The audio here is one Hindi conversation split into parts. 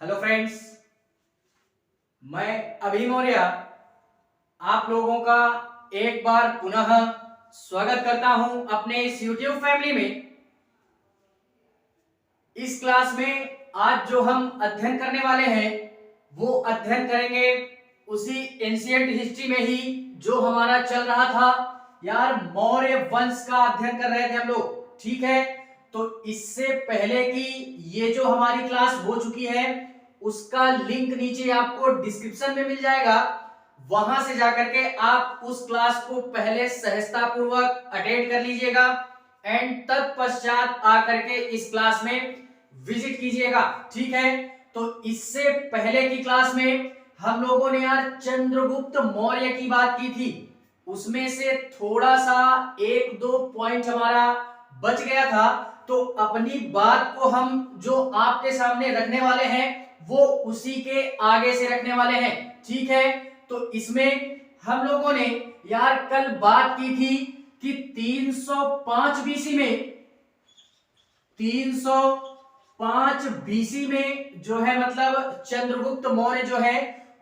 हेलो फ्रेंड्स, मैं अभी मौर्य आप लोगों का एक बार पुनः स्वागत करता हूं अपने इस YouTube फैमिली में। इस क्लास में आज जो हम अध्ययन करने वाले हैं वो अध्ययन करेंगे उसी एंशिएंट हिस्ट्री में ही जो हमारा चल रहा था। यार, मौर्य वंश का अध्ययन कर रहे थे हम लोग, ठीक है। तो इससे पहले की ये जो हमारी क्लास हो चुकी है उसका लिंक नीचे आपको डिस्क्रिप्शन में मिल जाएगा। वहां से जाकर के आप उस क्लास को पहले सहजता पूर्वक अटेंड कर लीजिएगा एंड तत्पश्चात आकर के इस क्लास में विजिट कीजिएगा, ठीक है। तो इससे पहले की क्लास में हम लोगों ने यार चंद्रगुप्त मौर्य की बात की थी, उसमें से थोड़ा सा एक दो पॉइंट हमारा बच गया था। तो अपनी बात को हम जो आपके सामने रखने वाले हैं वो उसी के आगे से रखने वाले हैं, ठीक है। तो इसमें हम लोगों ने यार कल बात की थी कि 305 बीसी में 305 बीसी में जो है मतलब चंद्रगुप्त मौर्य जो है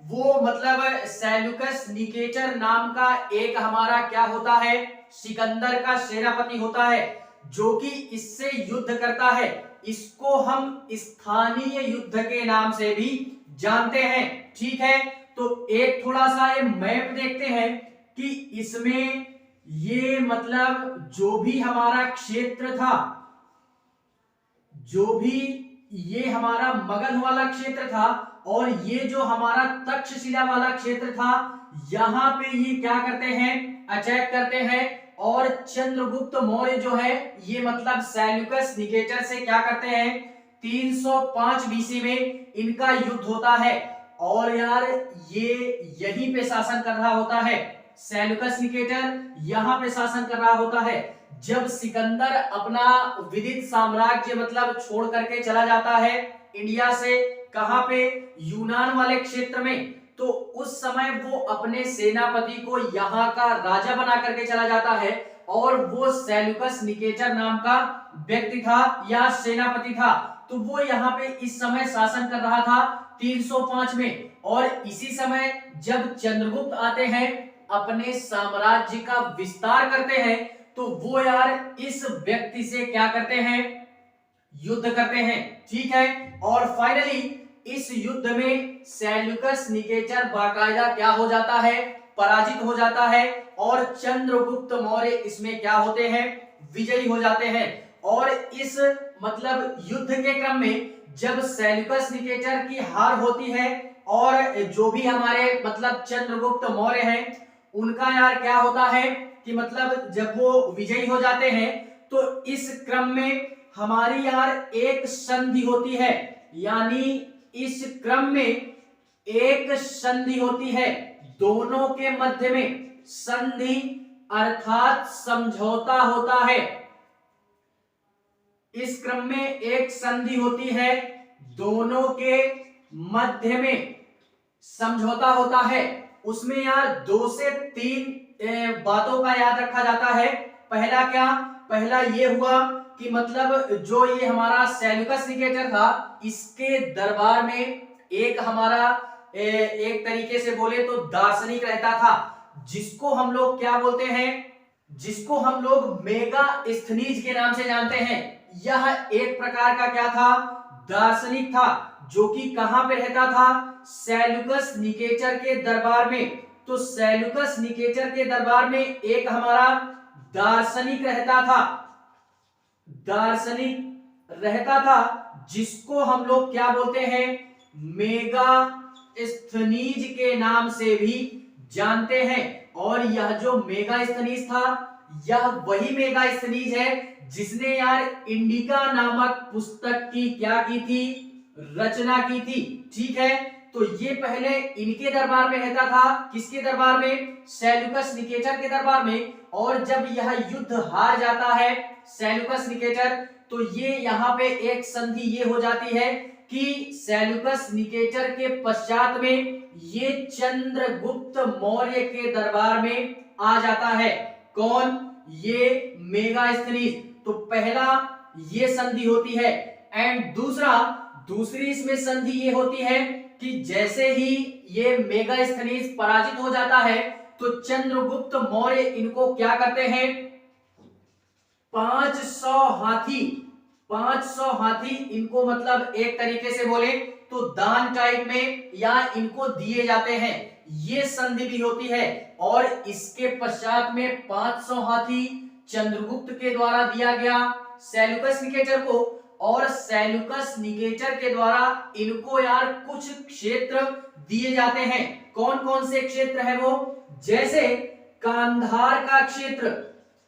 वो मतलब सेल्यूकस निकेटर नाम का एक हमारा क्या होता है, सिकंदर का सेनापति होता है जो कि इससे युद्ध करता है। इसको हम स्थानीय युद्ध के नाम से भी जानते हैं, ठीक है। तो एक थोड़ा सा ये मैप देखते हैं कि इसमें ये मतलब जो भी हमारा क्षेत्र था, जो भी ये हमारा मगध वाला क्षेत्र था और ये जो हमारा तक्षशिला वाला क्षेत्र था, यहां पे ये क्या करते हैं, अटैक करते हैं। और चंद्रगुप्त मौर्य जो है ये मतलब सेल्यूकस निकेटर से क्या करते हैं, 305 बीसी में इनका युद्ध होता है। और यार ये यहीं पे शासन कर रहा होता है, सेल्यूकस निकेटर यहां पे शासन कर रहा होता है। जब सिकंदर अपना विदित साम्राज्य मतलब छोड़ करके चला जाता है इंडिया से, कहां पे, यूनान वाले क्षेत्र में, तो उस समय वो अपने सेनापति को यहाँ का राजा बना करके चला जाता है और वो सेल्यूकस निकेटर नाम का व्यक्ति था या सेनापति था। तो वो यहाँ पे इस समय शासन कर रहा था 305 में। और इसी समय जब चंद्रगुप्त आते हैं अपने साम्राज्य का विस्तार करते हैं तो वो यार इस व्यक्ति से क्या करते हैं, युद्ध करते हैं, ठीक है। और फाइनली इस युद्ध में सेल्यूकस निकेटर बाकायदा क्या हो जाता है, पराजित हो जाता है और चंद्रगुप्त मौर्य इसमें क्या होते हैं, विजयी हो जाते हैं। और इस मतलब युद्ध के क्रम में जब सेल्यूकस निकेटर की हार होती है और जो भी हमारे मतलब चंद्रगुप्त मौर्य हैं उनका यार क्या होता है कि मतलब जब वो विजयी हो जाते हैं तो इस क्रम में हमारी यार एक संधि होती है, यानी इस क्रम में एक संधि होती है दोनों के मध्य में, संधि अर्थात समझौता होता है। इस क्रम में एक संधि होती है, दोनों के मध्य में समझौता होता है। उसमें यार 2 से 3 बातों का याद रखा जाता है। पहला क्या, पहला ये हुआ कि मतलब जो ये हमारा सेल्यूकस निकेटर था इसके दरबार में एक हमारा एक तरीके से बोले तो दार्शनिक रहता था जिसको हम लोग क्या बोलते हैं, जिसको हम लोग मेगास्थनीज के नाम से जानते हैं। यह एक प्रकार का क्या था, दार्शनिक था जो कि कहां पे रहता था, सेल्यूकस निकेटर के दरबार में। तो सेल्यूकस निकेटर के दरबार में एक हमारा दार्शनिक रहता था, दार्शनिक रहता था जिसको हम लोग क्या बोलते हैं, मेगास्थनीज के नाम से भी जानते हैं। और यह जो मेगास्थनीज था यह वही मेगास्थनीज है जिसने यार इंडिका नामक पुस्तक की क्या की थी, रचना की थी, ठीक है। तो ये पहले इनके दरबार में रहता था, किसके दरबार में, सेल्यूकस निकेटर के दरबार में। और जब यह युद्ध हार जाता है सेल्यूकस निकेटर तो ये यहाँ पे एक संधि ये हो जाती है कि सेल्यूकस निकेटर के पश्चात में ये चंद्रगुप्त मौर्य के दरबार में आ जाता है। कौन, ये मेगास्थनीज। तो पहला ये संधि होती है एंड दूसरा दूसरी इसमें संधि ये होती है कि जैसे ही ये मेगास्थनीज पराजित हो जाता है तो चंद्रगुप्त मौर्य इनको क्या करते हैं, 500 हाथी, 500 हाथी इनको मतलब एक तरीके से बोले तो दान टाइप में या इनको दिए जाते हैं, ये संधि भी होती है। और इसके पश्चात में 500 हाथी चंद्रगुप्त के द्वारा दिया गया सेल्यूकस निकेटर को, और सेल्यूकस निकेटर के द्वारा इनको यार कुछ क्षेत्र दिए जाते हैं। कौन कौन से क्षेत्र है वो, जैसे कांधार का क्षेत्र,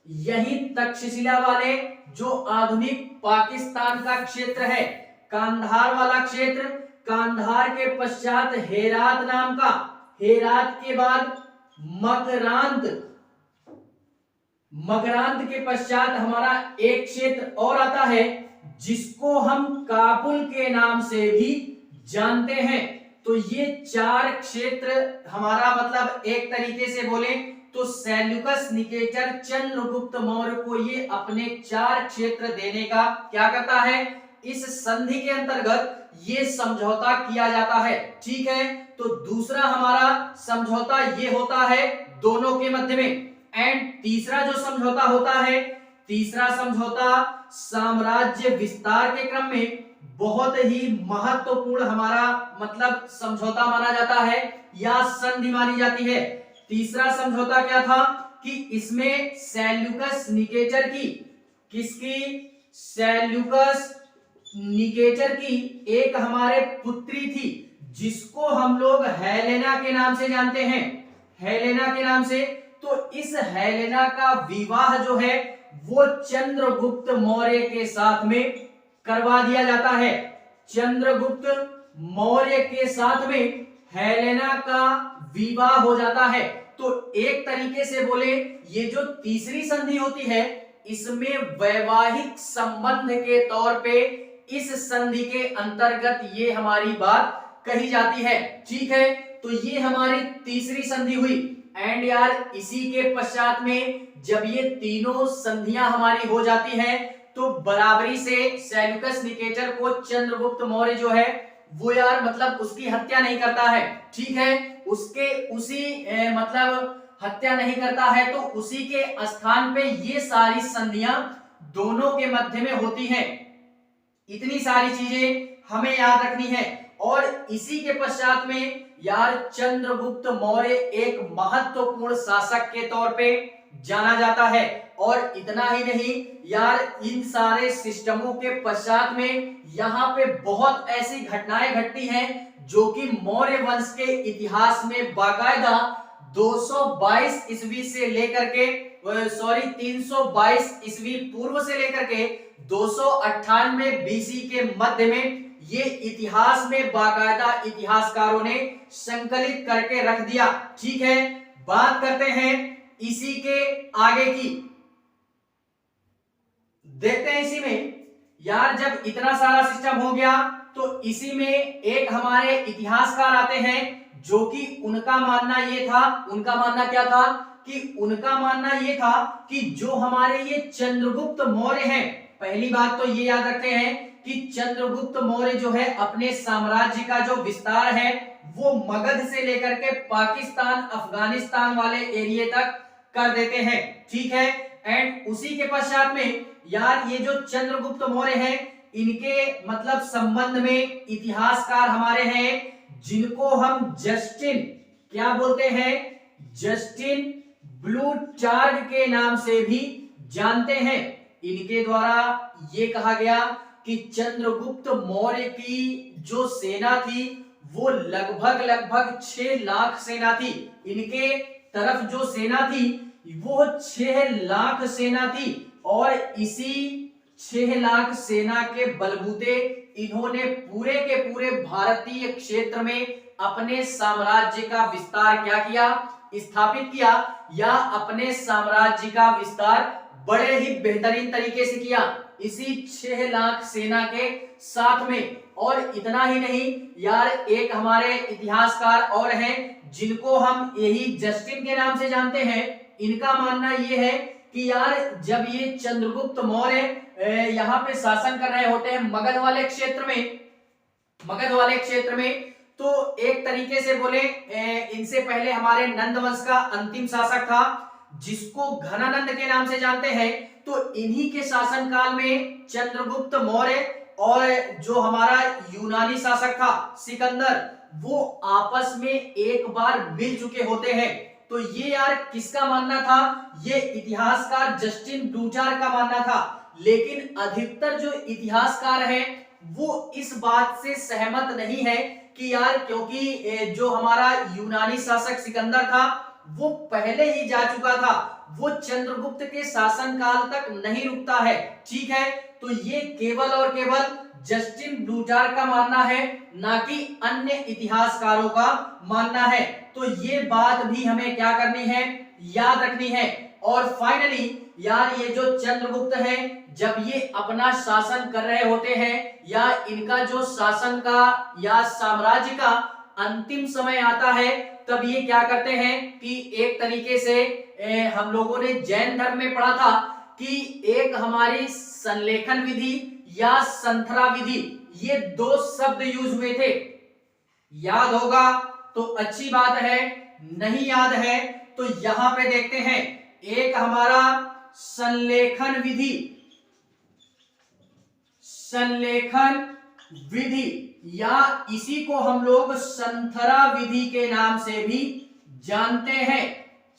यही तक्षशिला वाले जो आधुनिक पाकिस्तान का क्षेत्र है, कांधार वाला क्षेत्र, कांधार के पश्चात हेरात नाम का, हेरात के बाद मकरांत, मकरांत के पश्चात हमारा एक क्षेत्र और आता है जिसको हम काबुल के नाम से भी जानते हैं। तो ये 4 क्षेत्र हमारा मतलब एक तरीके से बोले तो सेल्यूकस निकेटर चंद्रगुप्त मौर्य को ये अपने 4 क्षेत्र देने का क्या करता है, इस संधि के अंतर्गत ये समझौता किया जाता है। ठीक है, तो दूसरा हमारा समझौता ये होता है दोनों के मध्य में। एंड तीसरा जो समझौता होता है, तीसरा समझौता साम्राज्य विस्तार के क्रम में बहुत ही महत्वपूर्ण हमारा मतलब समझौता माना जाता है या संधि मानी जाती है। तीसरा समझौता क्या था कि इसमें सेल्यूकस निकेटर की, किसकी, सेल्यूकस निकेटर की एक हमारे पुत्री थी जिसको हम लोग हेलेना के नाम से जानते हैं, हेलेना के नाम से। तो इस हेलेना का विवाह जो है वो चंद्रगुप्त मौर्य के साथ में करवा दिया जाता है। चंद्रगुप्त मौर्य के साथ में हेलेना का विवाह हो जाता है। तो एक तरीके से बोले ये जो तीसरी संधि होती है इसमें वैवाहिक संबंध के तौर पे इस संधि के अंतर्गत ये हमारी बात कही जाती है। ठीक है, तो ये हमारी तीसरी संधि हुई। एंड यार इसी के पश्चात में जब ये तीनों संधियां हमारी हो जाती हैं तो बराबरी से सेल्यूकस निकेटर को चंद्रगुप्त मौर्य जो है वो यार मतलब उसकी हत्या नहीं करता है। ठीक है, उसके उसी मतलब हत्या नहीं करता है, तो उसी के स्थान पे ये सारी संधियां दोनों के मध्य में होती हैं। इतनी सारी चीजें हमें याद रखनी है। और इसी के पश्चात में यार चंद्रगुप्त मौर्य एक महत्वपूर्ण शासक के तौर पे जाना जाता है। और इतना ही नहीं यार, इन सारे सिस्टमों के पश्चात में यहाँ पे बहुत ऐसी घटनाएं घटती हैं जो कि मौर्य वंश के इतिहास में बाकायदा 222 ईस्वी से लेकर के 322 ईस्वी पूर्व से लेकर के 298 बीसी के मध्य में ये इतिहास में बाकायदा इतिहासकारों ने संकलित करके रख दिया। ठीक है, बात करते हैं इसी के आगे की, देखते हैं इसी में यार जब इतना सारा सिस्टम हो गया तो इसी में एक हमारे इतिहासकार आते हैं जो कि उनका मानना ये था, उनका मानना क्या था कि उनका मानना ये था कि जो हमारे ये चंद्रगुप्त मौर्य हैं, पहली बात तो ये याद रखते हैं कि चंद्रगुप्त मौर्य जो है अपने साम्राज्य का जो विस्तार है वो मगध से लेकर के पाकिस्तान अफगानिस्तान वाले एरिया तक कर देते हैं। ठीक है, एंड उसी के पश्चात में यार ये जो चंद्रगुप्त मौर्य हैं इनके मतलब संबंध में इतिहासकार हमारे हैं जिनको हम जस्टिन क्या बोलते हैं, जस्टिन ब्लूटार्क के नाम से भी जानते हैं। इनके द्वारा ये कहा गया कि चंद्रगुप्त मौर्य की जो सेना थी वो लगभग 6 लाख सेना थी। इनके तरफ जो सेना थी वो 6 लाख सेना थी और इसी 6 लाख सेना के बलबूते इन्होंने पूरे के पूरे भारतीय क्षेत्र में अपने साम्राज्य का विस्तार क्या किया, स्थापित किया, या अपने साम्राज्य का विस्तार बड़े ही बेहतरीन तरीके से किया इसी 6 लाख सेना के साथ में। और इतना ही नहीं यार, एक हमारे इतिहासकार और हैं जिनको हम यही जस्टिन के नाम से जानते हैं। इनका मानना यह है कि यार जब ये चंद्रगुप्त मौर्य यहाँ पे शासन कर रहे होते हैं मगध वाले क्षेत्र में, मगध वाले क्षेत्र में। तो एक तरीके से बोले इनसे पहले हमारे नंद वंश का अंतिम शासक था जिसको घनानंद के नाम से जानते हैं। तो इन्हीं के शासनकाल में चंद्रगुप्त मौर्य और जो हमारा यूनानी शासक था सिकंदर, वो आपस में एक बार मिल चुके होते हैं। तो ये यार किसका मानना था? ये इतिहासकार जस्टिन ब्रूचार का मानना था। लेकिन अधिकतर जो इतिहासकार हैं वो इस बात से सहमत नहीं है कि यार क्योंकि जो हमारा यूनानी शासक सिकंदर था वो पहले ही जा चुका था, वो चंद्रगुप्त के शासनकाल तक नहीं रुकता है। ठीक है, तो ये केवल और केवल जस्टिन ब्रूचार का मानना है, ना कि अन्य इतिहासकारों का मानना है। तो ये बात भी हमें क्या करनी है, याद रखनी है। और फाइनली यार ये जो चंद्रगुप्त है जब ये अपना शासन कर रहे होते हैं या इनका जो शासन का या साम्राज्य का अंतिम समय आता है, तब ये क्या करते हैं कि एक तरीके से हम लोगों ने जैन धर्म में पढ़ा था कि एक हमारी संलेखन विधि या संथरा विधि, ये दो शब्द यूज हुए थे। याद होगा तो अच्छी बात है, नहीं याद है तो यहां पे देखते हैं, एक हमारा संलेखन विधि, संलेखन विधि या इसी को हम लोग संथरा विधि के नाम से भी जानते हैं।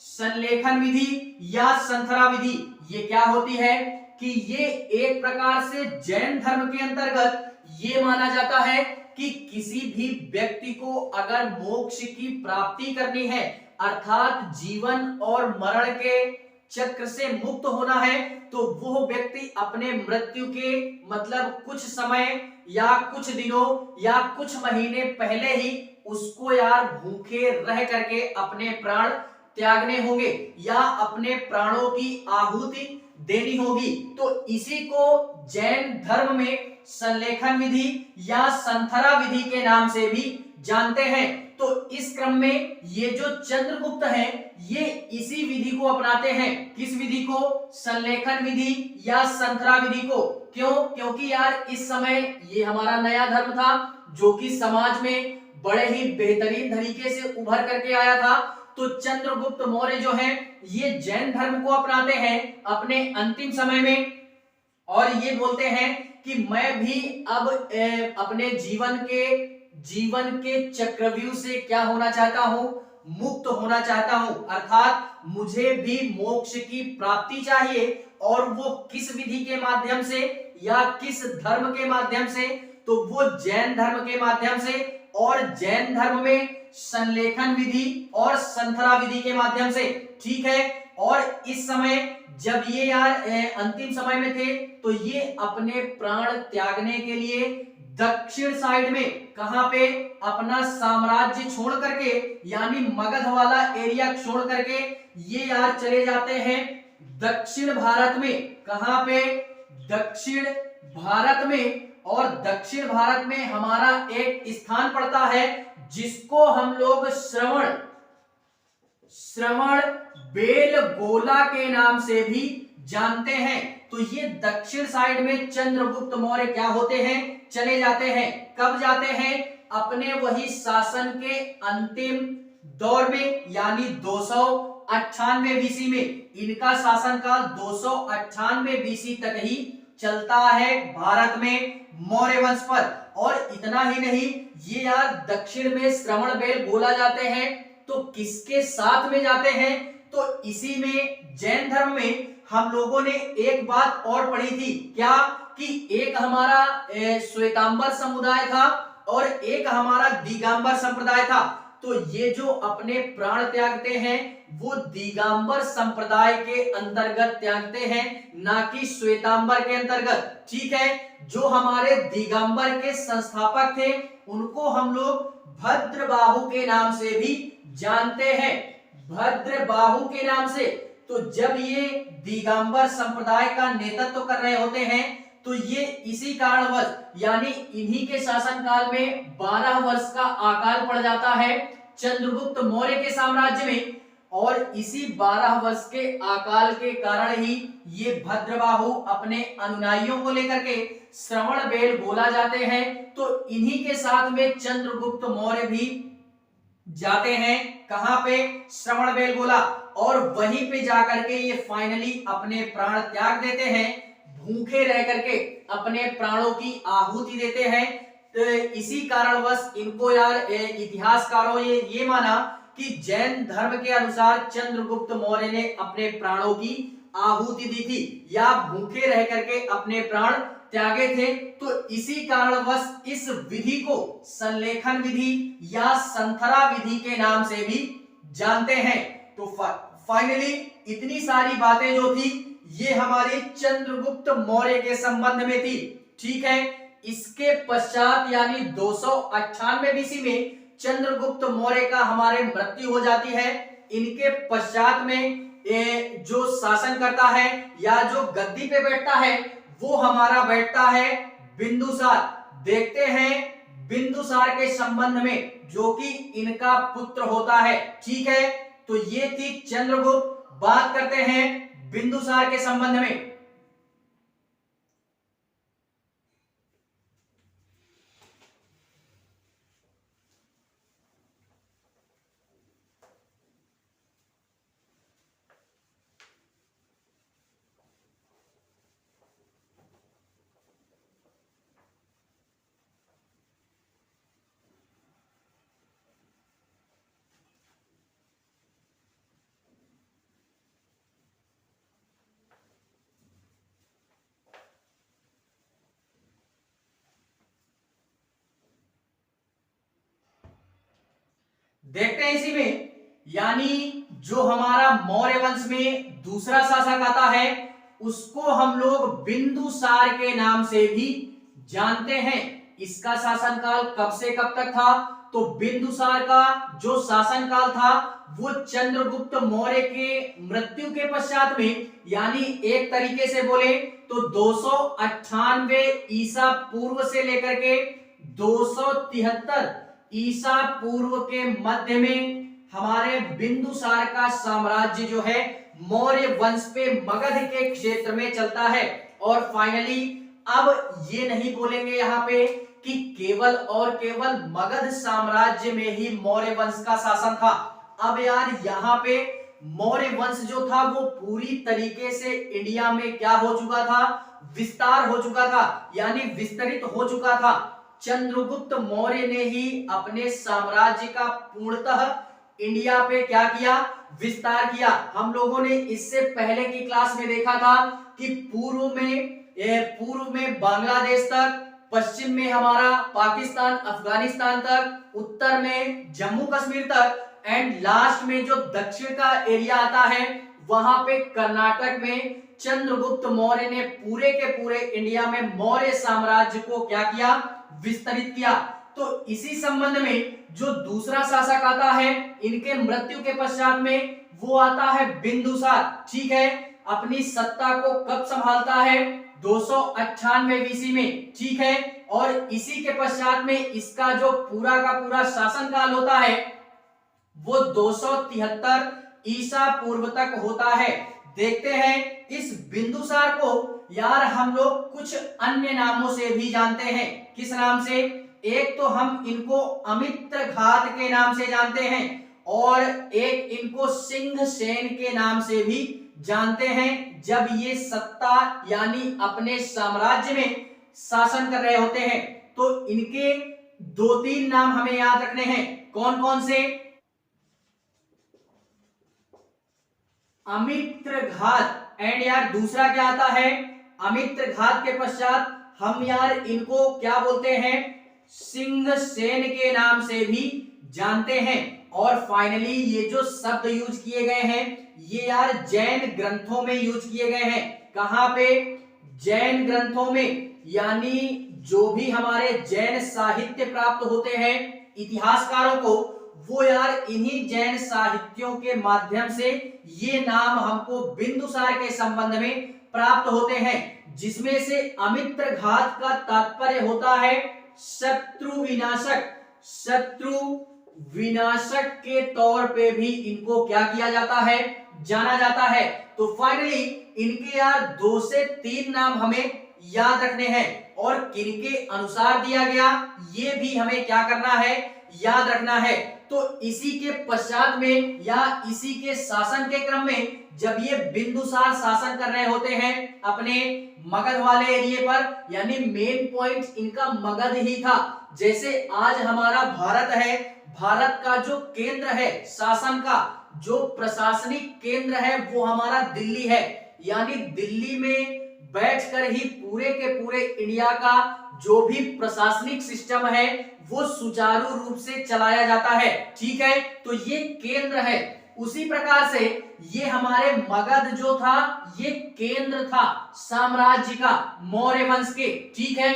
संलेखन विधि या संथरा विधि ये क्या होती है कि ये एक प्रकार से जैन धर्म के अंतर्गत ये माना जाता है कि किसी भी व्यक्ति को अगर मोक्ष की प्राप्ति करनी है अर्थात जीवन और मरण के चक्र से मुक्त होना है, तो वो व्यक्ति अपने मृत्यु के मतलब कुछ समय या कुछ दिनों या कुछ महीने पहले ही उसको यार भूखे रह करके अपने प्राण त्यागने होंगे या अपने प्राणों की आहुति देनी होगी। तो इसी को जैन धर्म में संलेखन विधि या संथरा विधि के नाम से भी जानते हैं। तो इस क्रम में ये जो चंद्रगुप्त हैं ये इसी विधि को अपनाते हैं। किस विधि को? संलेखन विधि या संथरा विधि को। क्यों? क्योंकि यार इस समय ये हमारा नया धर्म था जो कि समाज में बड़े ही बेहतरीन तरीके से उभर करके आया था। तो चंद्रगुप्त मौर्य जो है ये जैन धर्म को अपनाते हैं अपने अंतिम समय में और ये बोलते हैं कि मैं भी अब अपने जीवन के चक्रव्यूह से क्या होना चाहता हूं, मुक्त होना चाहता हूं, अर्थात मुझे भी मोक्ष की प्राप्ति चाहिए। और वो किस विधि के माध्यम से या किस धर्म के माध्यम से? तो वो जैन धर्म के माध्यम से, और जैन धर्म में संलेखन विधि और संथरा विधि के माध्यम से। ठीक है, और इस समय जब ये यार अंतिम समय में थे तो ये अपने प्राण त्यागने के लिए दक्षिण साइड में कहां पे अपना साम्राज्य छोड़ करके यानी मगध वाला एरिया छोड़ करके ये यार चले जाते हैं दक्षिण भारत में। कहां पे? दक्षिण भारत में। और दक्षिण भारत में हमारा एक स्थान पड़ता है जिसको हम लोग श्रवण बेलगोला के नाम से भी जानते हैं। तो ये दक्षिण साइड में चंद्रगुप्त मौर्य क्या होते हैं? चले जाते हैं। कब जाते हैं? अपने वही शासन के अंतिम दौर में यानी 298 बीसी में। इनका शासनकाल 298 बीसी तक ही चलता है भारत में मौर्य वंश पर। और इतना ही नहीं, ये यार दक्षिण में श्रवण बेलगोला जाते हैं तो किसके साथ में जाते हैं? तो इसी में जैन धर्म में हम लोगों ने एक बात और पढ़ी थी, क्या? कि एक हमारा श्वेतांबर समुदाय था और एक हमारा दिगंबर संप्रदाय था। तो ये जो अपने प्राण त्यागते हैं वो दिगंबर संप्रदाय के अंतर्गत त्यागते हैं, ना कि श्वेतांबर के अंतर्गत। ठीक है, जो हमारे दिगंबर के संस्थापक थे उनको हम लोग भद्रबाहु के नाम से भी जानते हैं, भद्रबाहु के नाम से। तो जब ये दिगंबर संप्रदाय का नेतृत्व कर रहे होते हैं तो ये इसी कारणवश यानी इन्हीं के शासनकाल में 12 वर्ष का अकाल पड़ जाता है चंद्रगुप्त मौर्य के साम्राज्य में। और इसी 12 वर्ष के अकाल के कारण ही ये भद्रबाहु अपने अनुयायियों को लेकर के श्रवणबेलगोला जाते हैं। तो इन्हीं के साथ में चंद्रगुप्त मौर्य भी जाते हैं, कहां पे? श्रवणबेलगोला। और वहीं पे जाकर के ये फाइनली अपने प्राण त्याग देते हैं, भूखे रह करके अपने प्राणों की आहुति देते हैं। तो इसी कारणवश इनको यार इतिहासकारों ये माना कि जैन धर्म के अनुसार चंद्रगुप्त मौर्य ने अपने प्राणों की आहुति दी थी या भूखे रह करके अपने प्राण त्यागे थे। तो इसी कारणवश इस विधि को संलेखन विधि या संथरा विधि के नाम से भी जानते हैं। तो फाइनली इतनी सारी बातें जो थी ये हमारे चंद्रगुप्त मौर्य के संबंध में थी, ठीक है। इसके पश्चात यानी 298 बीसी में चंद्रगुप्त मौर्य का हमारे मृत्यु हो जाती है। इनके पश्चात में जो शासन करता है या जो गद्दी पे बैठता है वो हमारा बैठता है बिंदुसार। देखते हैं बिंदुसार के संबंध में, जो कि इनका पुत्र होता है, ठीक है। तो ये थी चंद्रगुप्त। बात करते हैं बिंदुसार के संबंध में। देखते हैं इसी में, यानी जो हमारा मौर्य वंश में दूसरा शासक आता है उसको हम लोग बिंदुसार के नाम से भी जानते हैं। इसका शासनकाल कब से कब तक था? तो बिंदुसार का जो शासनकाल था वो चंद्रगुप्त मौर्य के मृत्यु के पश्चात में, यानी एक तरीके से बोले तो 298 ईसा पूर्व से लेकर के 273 ईसा पूर्व के मध्य में हमारे बिंदुसार का साम्राज्य जो है मौर्य वंश पे मगध के क्षेत्र में चलता है। और फाइनली अब ये नहीं बोलेंगे यहाँ पे कि केवल और केवल मगध साम्राज्य में ही मौर्य वंश का शासन था। अब यार यहाँ पे मौर्य वंश जो था वो पूरी तरीके से इंडिया में क्या हो चुका था? विस्तार हो चुका था, यानी विस्तरित हो चुका था। चंद्रगुप्त मौर्य ने ही अपने साम्राज्य का पूर्णतः इंडिया पे क्या किया? विस्तार किया। हम लोगों ने इससे पहले की क्लास में देखा था कि पूर्व में बांग्लादेश तक, पश्चिम में हमारा पाकिस्तान अफगानिस्तान तक, उत्तर में जम्मू कश्मीर तक, एंड लास्ट में जो दक्षिण का एरिया आता है वहां पे कर्नाटक में चंद्रगुप्त मौर्य ने पूरे के पूरे इंडिया में मौर्य साम्राज्य को क्या किया? विस्तरित किया। तो इसी संबंध में जो दूसरा शासक आता है इनके मृत्यु के पश्चात में वो आता है बिंदुसार, ठीक है। अपनी सत्ता को कब संभालता है? 298 बीसी में, ठीक है। और इसी के पश्चात में इसका जो पूरा का पूरा शासनकाल होता है वो 273 ईसा पूर्व तक होता है। देखते हैं इस बिंदुसार को यार हम लोग कुछ अन्य नामों से भी जानते हैं। किस नाम से? एक तो हम इनको अमित्रघात के नाम से जानते हैं और एक इनको सिंह सेन के नाम से भी जानते हैं, जब ये सत्ता यानी अपने साम्राज्य में शासन कर रहे होते हैं। तो इनके 2-3 नाम हमें याद रखने हैं। कौन कौन से? अमित्रघात एंड यार दूसरा क्या आता है? अमित्रघात के पश्चात हम यार इनको क्या बोलते हैं? सिंह सेन के नाम से भी जानते हैं। और फाइनली ये जो शब्द यूज किए गए हैं ये यार जैन ग्रंथों में यूज किए गए हैं। कहां पे? जैन ग्रंथों में, यानी जो भी हमारे जैन साहित्य प्राप्त होते हैं इतिहासकारों को, वो यार इन्हीं जैन साहित्यों के माध्यम से ये नाम हमको बिंदुसार के संबंध में प्राप्त होते हैं, जिसमें से अमित्रघात का तात्पर्य होता है शत्रु विनाशक। शत्रु विनाशक के तौर पे भी इनको क्या किया जाता है, जाना जाता है। तो फाइनली इनके यार 2 से 3 नाम हमें याद रखने हैं और किनके अनुसार दिया गया ये भी हमें क्या करना है, याद रखना है। तो इसी के पश्चात में या इसी के शासन के क्रम में जब ये बिंदुसार शासन कर रहे होते हैं अपने मगध वाले एरिया पर, यानी मेन पॉइंट इनका मगध ही था। जैसे आज हमारा भारत है, भारत का जो केंद्र है शासन का, जो प्रशासनिक केंद्र है वो हमारा दिल्ली है, यानी दिल्ली में बैठकर ही पूरे के पूरे इंडिया का जो भी प्रशासनिक सिस्टम है वो सुचारू रूप से चलाया जाता है। ठीक है, तो ये केंद्र है। उसी प्रकार से ये हमारे मगध जो था ये केंद्र था साम्राज्य का, मौर्य वंश के। ठीक है,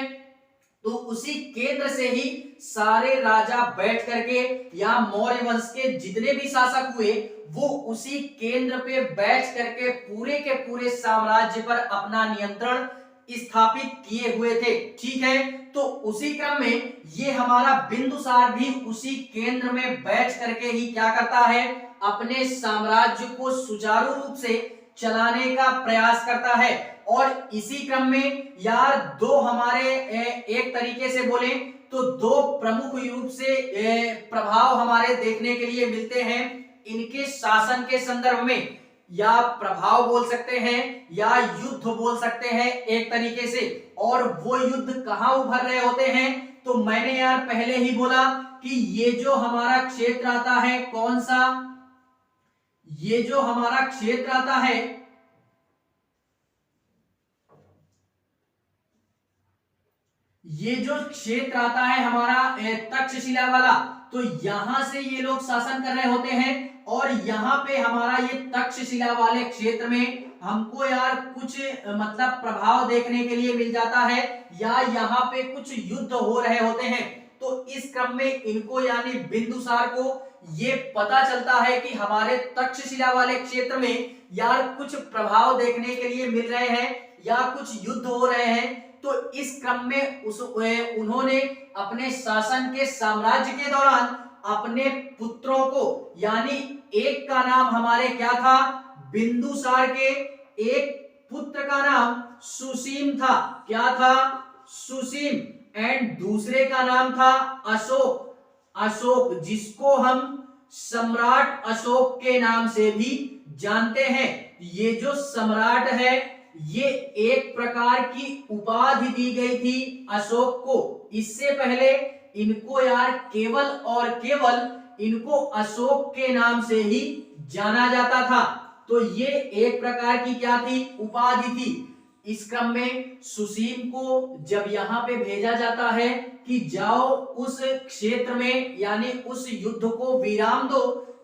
तो उसी केंद्र से ही सारे राजा बैठ करके या मौर्य वंश के जितने भी शासक हुए वो उसी केंद्र पे बैठ करके पूरे के पूरे साम्राज्य पर अपना नियंत्रण स्थापित किए हुए थे। ठीक है, तो उसी क्रम में ये हमारा बिंदुसार भी उसी केंद्र में बैठ करके ही क्या करता है, अपने साम्राज्य को सुचारू रूप से चलाने का प्रयास करता है। और इसी क्रम में यार दो हमारे एक तरीके से बोले तो दो प्रमुख रूप से प्रभाव हमारे देखने के लिए मिलते हैं इनके शासन के संदर्भ में, या प्रभाव बोल सकते हैं या युद्ध बोल सकते हैं एक तरीके से। और वो युद्ध कहां उभर रहे होते हैं, तो मैंने यार पहले ही बोला कि ये जो हमारा क्षेत्र आता है, कौन सा, ये जो हमारा क्षेत्र आता है, ये जो क्षेत्र आता है हमारा तक्षशिला वाला, तो यहां से ये लोग शासन कर रहे होते हैं। और यहाँ पे हमारा ये तक्षशिला वाले क्षेत्र में हमको यार कुछ मतलब प्रभाव देखने के लिए मिल जाता है, या यहाँ पे कुछ युद्ध हो रहे होते हैं। तो इस क्रम में इनको यानी बिंदुसार को ये पता चलता है कि हमारे तक्षशिला वाले क्षेत्र में यार कुछ प्रभाव देखने के लिए मिल रहे हैं या कुछ युद्ध हो रहे हैं। तो इस क्रम में उन्होंने अपने शासन के साम्राज्य के दौरान अपने पुत्रों को, यानी एक का नाम हमारे क्या था, बिंदुसार के एक पुत्र का नाम सुसीम था। क्या था, सुसीम। एंड दूसरे का नाम था अशोक, अशोक जिसको हम सम्राट अशोक के नाम से भी जानते हैं। ये जो सम्राट है ये एक प्रकार की उपाधि दी गई थी अशोक को। इससे पहले इनको यार केवल और केवल इनको अशोक के नाम से ही जाना जाता था। तो ये एक प्रकार की क्या थी, उपाधि थी। इस क्रम में सुसीम को जब यहाँ पे भेजा जाता है कि जाओ उस क्षेत्र में यानी उस युद्ध को विराम दो,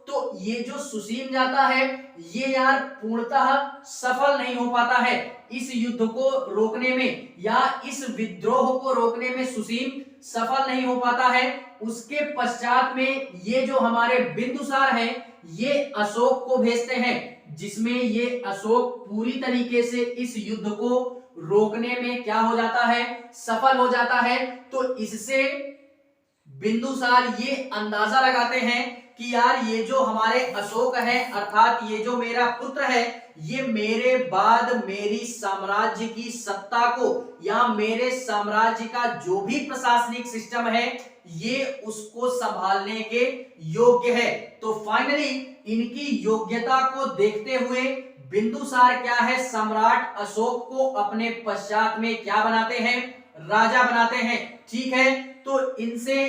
तो ये जो सुसीम जाता है ये यार पूर्णतः सफल नहीं हो पाता है इस युद्ध को रोकने में, या इस विद्रोह को रोकने में सुसीम सफल नहीं हो पाता है। उसके पश्चात में ये जो हमारे बिंदुसार हैं ये अशोक को भेजते हैं, जिसमें ये अशोक पूरी तरीके से इस युद्ध को रोकने में क्या हो जाता है, सफल हो जाता है। तो इससे बिंदुसार ये अंदाजा लगाते हैं कि यार ये जो हमारे अशोक है अर्थात ये जो मेरा पुत्र है ये मेरे बाद मेरी साम्राज्य की सत्ता को या मेरे साम्राज्य का जो भी प्रशासनिक सिस्टम है ये उसको संभालने के योग्य है। तो फाइनली इनकी योग्यता को देखते हुए बिंदुसार क्या है, सम्राट अशोक को अपने पश्चात में क्या बनाते हैं, राजा बनाते हैं। ठीक है, तो इनसे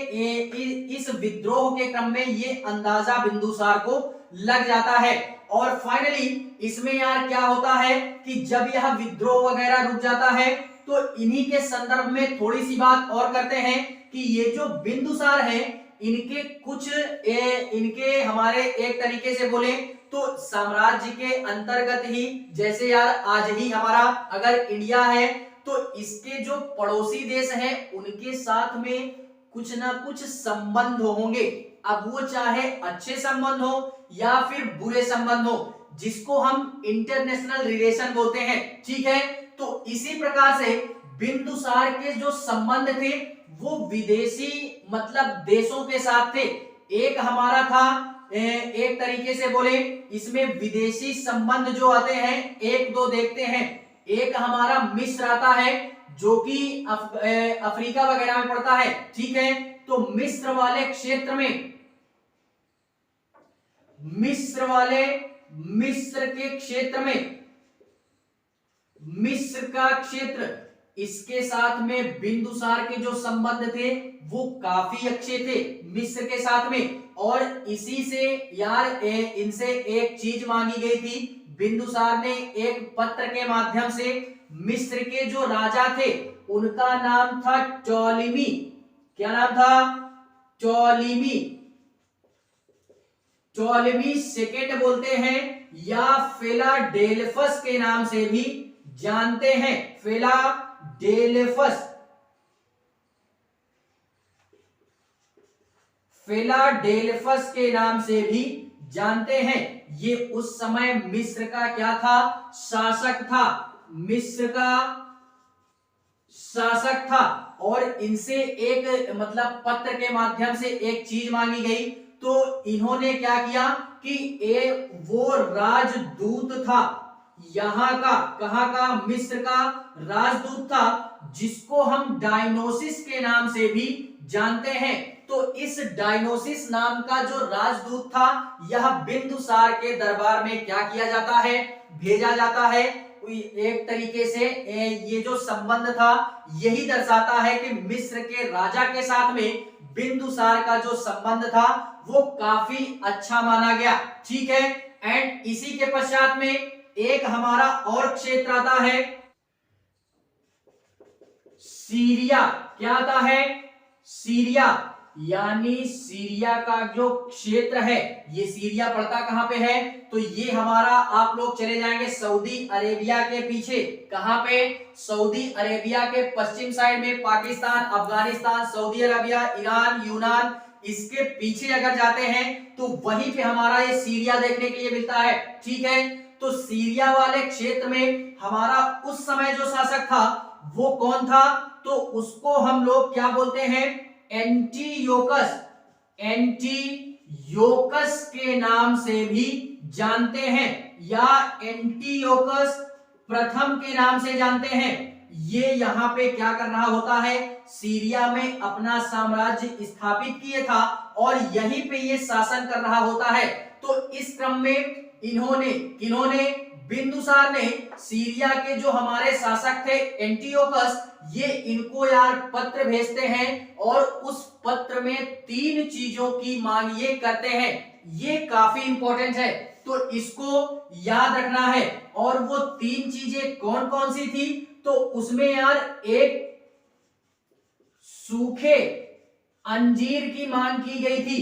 इस विद्रोह के क्रम में ये अंदाजा बिंदुसार को लग जाता है। और फाइनली इसमें यार क्या होता है कि जब यह विद्रोह वगैरह रुक जाता है तो इन्हीं के संदर्भ में थोड़ी सी बात और करते हैं कि ये जो बिंदुसार हैं इनके कुछ इनके हमारे एक तरीके से बोले तो साम्राज्य के अंतर्गत ही, जैसे यार आज ही हमारा अगर इंडिया है तो इसके जो पड़ोसी देश हैं उनके साथ में कुछ ना कुछ संबंध होंगे। अब वो चाहे अच्छे संबंध हो या फिर बुरे संबंध हो, जिसको हम इंटरनेशनल रिलेशन बोलते हैं। ठीक है, तो इसी प्रकार से बिंदुसार के जो संबंध थे वो विदेशी मतलब देशों के साथ थे। एक हमारा था एक तरीके से बोले इसमें विदेशी संबंध जो आते हैं, एक दो देखते हैं। एक हमारा मिस्र आता है जो कि अफ्रीका वगैरह में पड़ता है, ठीक है। तो मिस्र वाले क्षेत्र में, मिस्र के क्षेत्र में, मिस्र का क्षेत्र, इसके साथ में बिंदुसार के जो संबंध थे वो काफी अच्छे थे मिस्र के साथ में। और इसी से यार इनसे एक चीज मांगी गई थी, बिंदुसार ने एक पत्र के माध्यम से मिस्र के जो राजा थे उनका नाम था टॉलेमी। क्या नाम था? टॉलेमी। टॉलेमी सेकेंड बोलते हैं या फिलाडेल्फस के नाम से भी जानते हैं। फिलाडेल्फस, फिलाडेल्फस के नाम से भी जानते हैं। ये उस समय मिस्र का क्या था? शासक था। मिस्र का शासक था। और इनसे एक मतलब पत्र के माध्यम से एक चीज मांगी गई, तो इन्होंने क्या किया कि वो राजदूत था यहां का, कहां का? मिस्र का राजदूत था, जिसको हम डायनोसिस के नाम से भी जानते हैं। तो इस डायनोसिस नाम का जो राजदूत था, यह बिंदुसार के दरबार में क्या किया जाता है? भेजा जाता है। एक तरीके से ये जो संबंध था यही दर्शाता है कि मिस्र के राजा के साथ में बिंदुसार का जो संबंध था वो काफी अच्छा माना गया, ठीक है। एंड इसी के पश्चात में एक हमारा और क्षेत्र आता है सीरिया। क्या आता है? सीरिया, यानी सीरिया का जो क्षेत्र है, ये सीरिया पड़ता कहां पे है? तो ये हमारा, आप लोग चले जाएंगे सऊदी अरेबिया के पीछे। कहां पे? सऊदी अरेबिया के पश्चिम साइड में, Pakistan, Afghanistan, Saudi Arabia, Iran, यूनान, इसके पीछे अगर जाते हैं तो वहीं पे हमारा ये सीरिया देखने के लिए मिलता है, ठीक है। तो सीरिया वाले क्षेत्र में हमारा उस समय जो शासक था वो कौन था? तो उसको हम लोग क्या बोलते हैं? एंटीयोकस। एंटीयोकस के नाम से भी जानते हैं, या एंटीयोकस प्रथम के नाम से जानते हैं। ये यहां पे क्या कर रहा होता है? सीरिया में अपना साम्राज्य स्थापित किए था और यहीं पे ये शासन कर रहा होता है। तो इस क्रम में किन्होंने? बिंदुसार ने सीरिया के जो हमारे शासक थे एंटीयोकस, ये इनको यार पत्र भेजते हैं और उस पत्र में 3 चीजों की मांग ये करते हैं। ये काफी इंपॉर्टेंट है, तो इसको याद रखना है। और वो 3 चीजें कौन कौन सी थी? तो उसमें यार एक सूखे अंजीर की मांग की गई थी।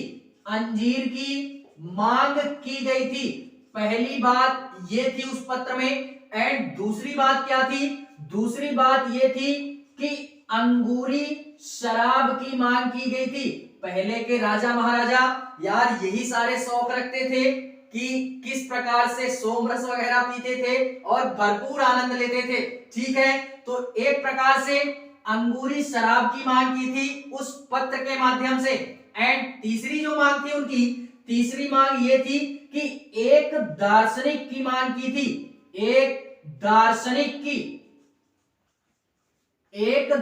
अंजीर की मांग की गई थी, पहली बात ये थी उस पत्र में। एंड दूसरी बात क्या थी? दूसरी बात ये थी कि अंगूरी शराब की मांग की गई थी। पहले के राजा महाराजा यार यही सारे शौक रखते थे कि किस प्रकार से सोमरस वगैरह पीते थे और भरपूर आनंद लेते थे, ठीक है। तो एक प्रकार से अंगूरी शराब की मांग की थी उस पत्र के माध्यम से। एंड तीसरी जो मांग थी उनकी, तीसरी मांग ये थी कि एक दार्शनिक की मांग की थी। एक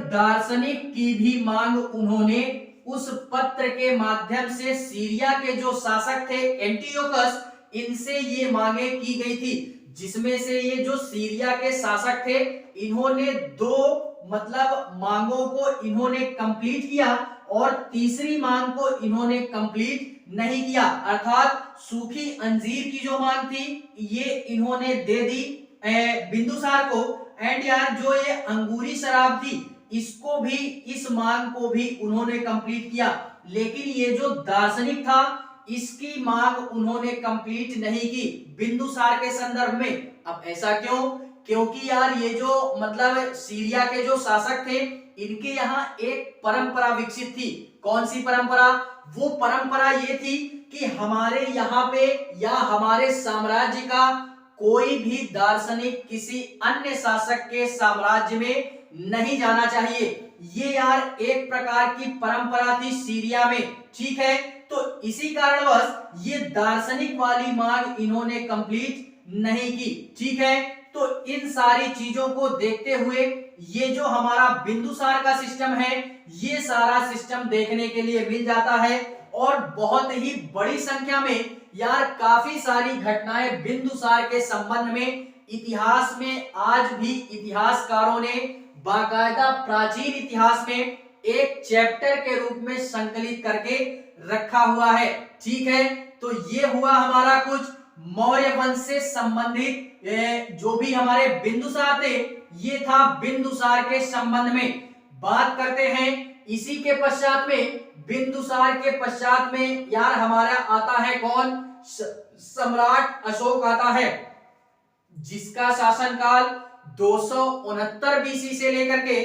दार्शनिक की भी मांग उन्होंने उस पत्र के माध्यम से सीरिया के जो शासक थे एंटीयोकस, इनसे ये मांगे की गई थी। जिसमें से ये जो सीरिया के शासक थे इन्होंने 2 मतलब मांगों को इन्होंने कंप्लीट किया और तीसरी मांग को इन्होंने कंप्लीट नहीं किया। अर्थात सूखी अंजीर की जो मांग थी ये इन्होंने दे दी बिंदुसार को। एंड यार जो ये अंगूरी शराब थी इसको भी, इस मांग को भी उन्होंने कंप्लीट किया। लेकिन ये जो दार्शनिक था इसकी मांग उन्होंने कंप्लीट नहीं की बिंदुसार के संदर्भ में। अब ऐसा क्यों? क्योंकि यार ये जो मतलब सीरिया के जो शासक थे इनके यहाँ एक परंपरा विकसित थी। कौन सी परंपरा? वो परंपरा ये थी कि हमारे यहाँ पे या हमारे साम्राज्य का कोई भी दार्शनिक किसी अन्य शासक के साम्राज्य में नहीं जाना चाहिए। ये यार एक प्रकार की परंपरा थी सीरिया में, ठीक है। तो इसी कारणवश ये दार्शनिक वाली मांग इन्होंने कंप्लीट नहीं की, ठीक है। तो इन सारी चीजों को देखते हुए ये जो हमारा बिंदुसार का सिस्टम है, ये सारा सिस्टम देखने के लिए मिल जाता है और बहुत ही बड़ी संख्या में यार काफी सारी घटनाएं बिंदुसार के संबंध में इतिहास में आज भी इतिहासकारों ने बाकायदा प्राचीन इतिहास में एक चैप्टर के रूप में संकलित करके रखा हुआ है, ठीक है। तो ये हुआ हमारा कुछ मौर्य वंश से संबंधित जो भी हमारे बिंदुसार थे, ये था बिंदुसार के संबंध में। बात करते हैं इसी के पश्चात में, बिंदुसार के पश्चात में यार हमारा आता है कौन, सम्राट अशोक आता है, जिसका शासनकाल 269 बीसी से लेकर के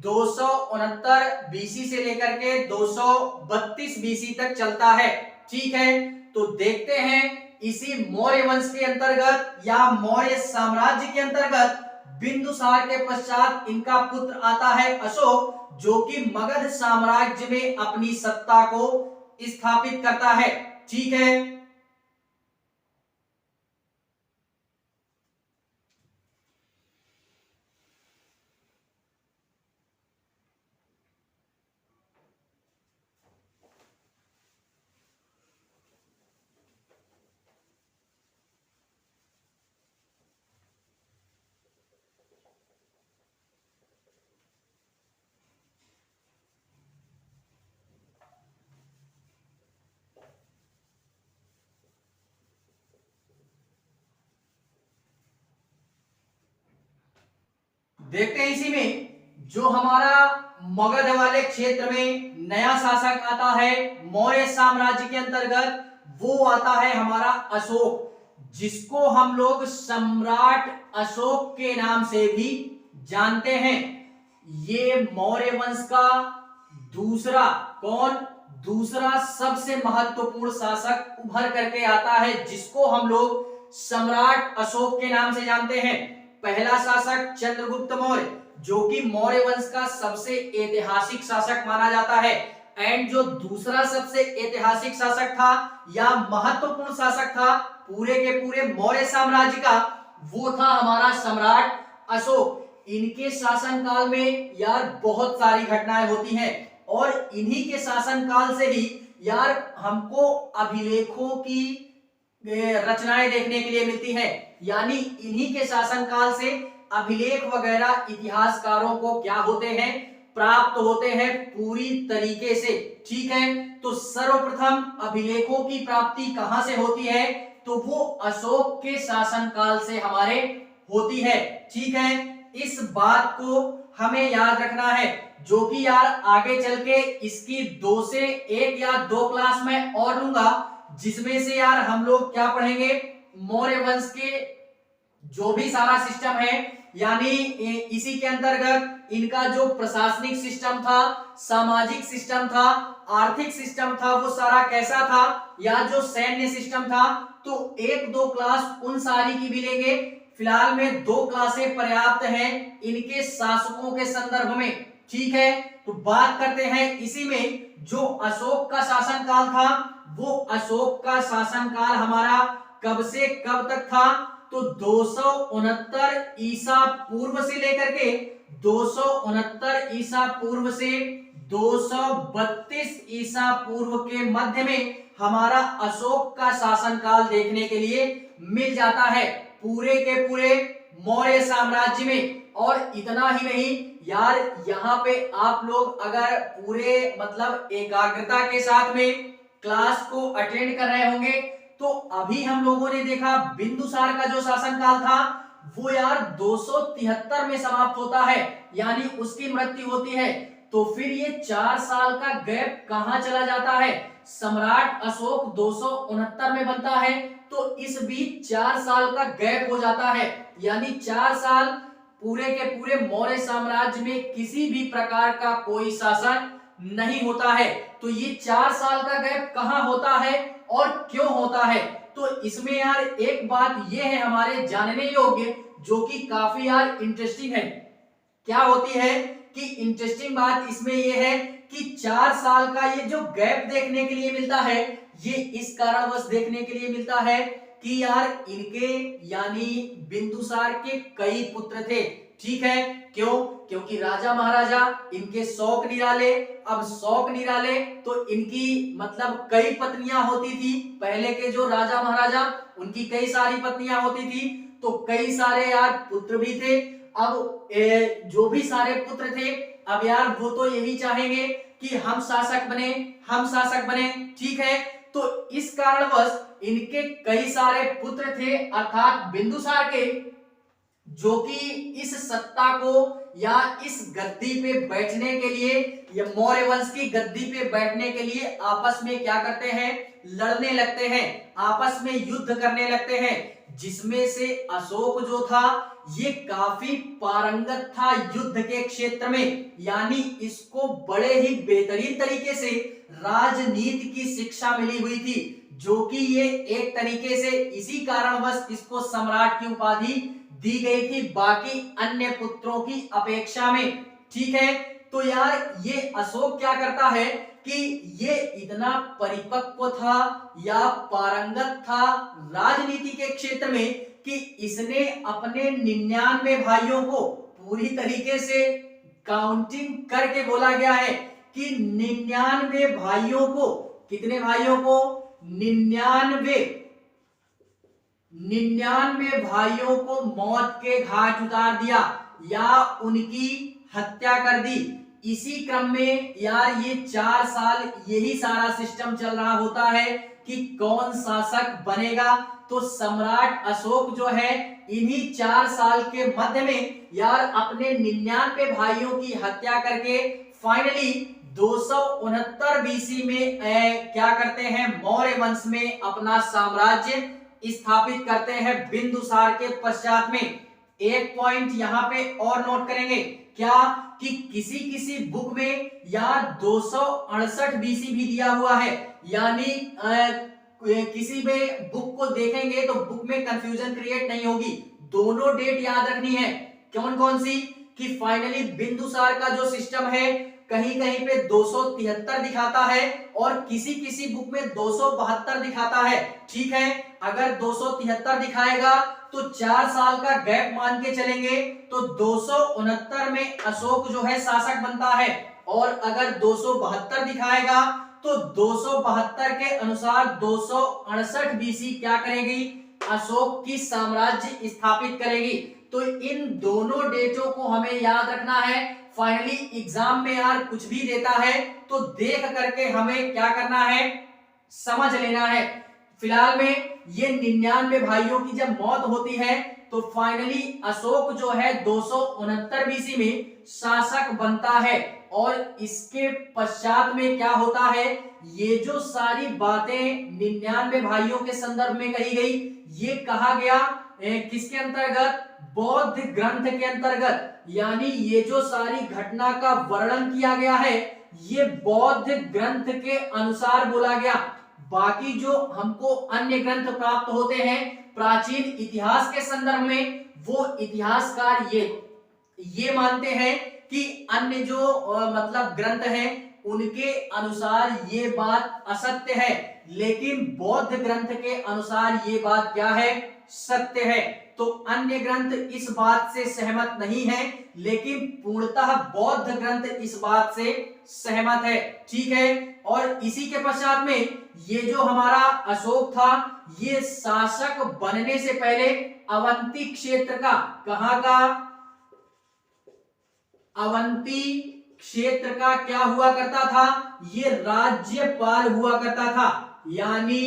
269 बीसी से लेकर के 232 बीसी तक चलता है, ठीक है। तो देखते हैं इसी मौर्य वंश के अंतर्गत या मौर्य साम्राज्य के अंतर्गत बिंदुसार के पश्चात इनका पुत्र आता है अशोक, जो कि मगध साम्राज्य में अपनी सत्ता को स्थापित करता है, ठीक है। देखते हैं इसी में जो हमारा मगध वाले क्षेत्र में नया शासक आता है मौर्य साम्राज्य के अंतर्गत, वो आता है हमारा अशोक, जिसको हम लोग सम्राट अशोक के नाम से भी जानते हैं। ये मौर्य वंश का दूसरा दूसरा सबसे महत्वपूर्ण शासक उभर करके आता है, जिसको हम लोग सम्राट अशोक के नाम से जानते हैं। पहला शासक चंद्रगुप्त मौर्य, जो कि मौर्य वंश का सबसे ऐतिहासिक शासक माना जाता है। एंड जो दूसरा सबसे ऐतिहासिक शासक था या महत्वपूर्ण शासक था पूरे के पूरे मौर्य साम्राज्य का, वो था हमारा सम्राट अशोक। इनके शासनकाल में यार बहुत सारी घटनाएं होती हैं और इन्हीं के शासनकाल से ही यार हमको अभिलेखों की रचनाएं देखने के लिए मिलती हैं। यानी इन्हीं के शासनकाल से अभिलेख वगैरह इतिहासकारों को क्या होते हैं, प्राप्त होते हैं पूरी तरीके से, ठीक है। तो सर्वप्रथम अभिलेखों की प्राप्ति कहां से होती है, तो वो अशोक के शासनकाल से हमारे होती है, ठीक है। इस बात को हमें याद रखना है, जो कि यार आगे चल के इसकी 2 से 1 या 2 क्लास में और लूंगा, जिसमें से यार हम लोग क्या पढ़ेंगे, मौर्य वंश के जो भी सारा सिस्टम है, यानी इसी के अंतर्गत इनका जो प्रशासनिक सिस्टम था, सामाजिक सिस्टम था, आर्थिक सिस्टम था, वो सारा कैसा था, या जो सैन्य सिस्टम था। तो 1-2 क्लास उन सारी की भी लेंगे। फिलहाल में 2 क्लासें पर्याप्त हैं इनके शासकों के संदर्भ में, ठीक है। तो बात करते हैं इसी में जो अशोक का शासनकाल था, वो अशोक का शासनकाल हमारा कब से कब तक था, तो 269 ईसा पूर्व से लेकर के 269 ईसा पूर्व से 232 ईसा पूर्व के मध्य में हमारा अशोक का शासनकाल देखने के लिए मिल जाता है पूरे के पूरे मौर्य साम्राज्य में। और इतना ही नहीं यार, यहाँ पे आप लोग अगर पूरे मतलब एकाग्रता के साथ में क्लास को अटेंड कर रहे होंगे, तो अभी हम लोगों ने देखा बिंदुसार का जो शासनकाल था वो यार 273 में समाप्त होता है, यानी उसकी मृत्यु होती है। तो फिर ये 4 साल का गैप कहां चला जाता है, सम्राट अशोक 269 में बनता है, तो इस बीच 4 साल का गैप हो जाता है, यानी 4 साल पूरे के पूरे मौर्य साम्राज्य में किसी भी प्रकार का कोई शासन नहीं होता है। तो ये 4 साल का गैप कहां होता है और क्यों होता है, तो इसमें यार एक बात ये है हमारे जानने योग्य, जो कि काफी यार इंटरेस्टिंग है। क्या होती है कि इंटरेस्टिंग बात इसमें ये है कि 4 साल का ये जो गैप देखने के लिए मिलता है, ये इस कारणवश देखने के लिए मिलता है कि यार इनके यानी बिंदुसार के कई पुत्र थे। ठीक है, क्यों? क्योंकि राजा महाराजा इनके शौक निराले, अब शौक निराले तो इनकी मतलब कई पत्नियां होती थी। पहले के जो राजा महाराजा उनकी कई सारी पत्नियां होती थी, तो कई सारे यार पुत्र भी थे। अब जो भी सारे पुत्र थे, अब यार वो तो यही चाहेंगे कि हम शासक बने, हम शासक बने। ठीक है, तो इस कारणवश इनके कई सारे पुत्र थे, अर्थात बिंदुसार के, जो कि इस सत्ता को या इस गद्दी पे बैठने के लिए, या मौर्य वंश की गद्दी पे बैठने के लिए आपस में क्या करते हैं, लड़ने लगते हैं, आपस में युद्ध करने लगते हैं। जिसमें से अशोक जो था ये काफी पारंगत था युद्ध के क्षेत्र में, यानी इसको बड़े ही बेहतरीन तरीके से राजनीति की शिक्षा मिली हुई थी, जो कि ये एक तरीके से इसी कारणवश इसको सम्राट की उपाधि दी गई थी बाकी अन्य पुत्रों की अपेक्षा में। ठीक है, तो यार ये अशोक क्या करता है कि ये इतना परिपक्व था या पारंगत था राजनीति के क्षेत्र में कि इसने अपने 99 भाइयों को पूरी तरीके से काउंटिंग करके बोला गया है कि 99 भाइयों को, कितने भाइयों को, 99 भाइयों को मौत के घाट उतार दिया या उनकी हत्या कर दी। इसी क्रम में यार ये 4 साल यही सारा सिस्टम चल रहा होता है कि कौन शासक बनेगा। तो सम्राट अशोक जो है इन्हीं 4 साल के मध्य में यार अपने 99 भाइयों की हत्या करके फाइनली 269 बीसी में क्या करते हैं, मौर्य वंश में अपना साम्राज्य स्थापित करते हैं बिंदुसार के पश्चात में। एक पॉइंट यहाँ पे और नोट करेंगे क्या, कि किसी किसी बुक में यार 268 बीसी भी दिया हुआ है, यानी किसी भी बुक को देखेंगे तो बुक में कंफ्यूजन क्रिएट नहीं होगी, दोनों डेट याद रखनी है। कौन कौन सी, कि फाइनली बिंदुसार का जो सिस्टम है कहीं कहीं पे 273 दिखाता है और किसी किसी बुक में 272 दिखाता है। ठीक है, अगर 273 दिखाएगा तो 4 साल का गैप मान के चलेंगे तो 269 में अशोक जो है शासक बनता है, और अगर 272 दिखाएगा तो 272 के अनुसार 268 बीसी क्या करेगी, अशोक की साम्राज्य स्थापित करेगी। तो इन दोनों डेटों को हमें याद रखना है। फाइनली एग्जाम में यार कुछ भी देता है तो देख करके हमें क्या करना है, समझ लेना है। फिलहाल में ये 99 भाइयों की जब मौत होती है तो फाइनली अशोक जो है 269 बीसी में शासक बनता है, और इसके पश्चात में क्या होता है, ये जो सारी बातें 99 भाइयों के संदर्भ में कही गई, ये कहा गया किसके अंतर्गत, बौद्ध ग्रंथ के अंतर्गत। यानी ये जो सारी घटना का वर्णन किया गया है ये बौद्ध ग्रंथ के अनुसार बोला गया। बाकी जो हमको अन्य ग्रंथ प्राप्त होते हैं प्राचीन इतिहास के संदर्भ में, वो इतिहासकार ये मानते हैं कि अन्य जो मतलब ग्रंथ हैं उनके अनुसार ये बात असत्य है, लेकिन बौद्ध ग्रंथ के अनुसार ये बात क्या है, सत्य है। तो अन्य ग्रंथ इस बात से सहमत नहीं है, लेकिन पूर्णतः बौद्ध ग्रंथ इस बात से सहमत है। ठीक है, और इसी के पश्चात में ये जो हमारा अशोक था ये शासक बनने से पहले अवंती क्षेत्र का, कहां का, अवंती क्षेत्र का क्या हुआ करता था, ये राज्यपाल हुआ करता था, यानी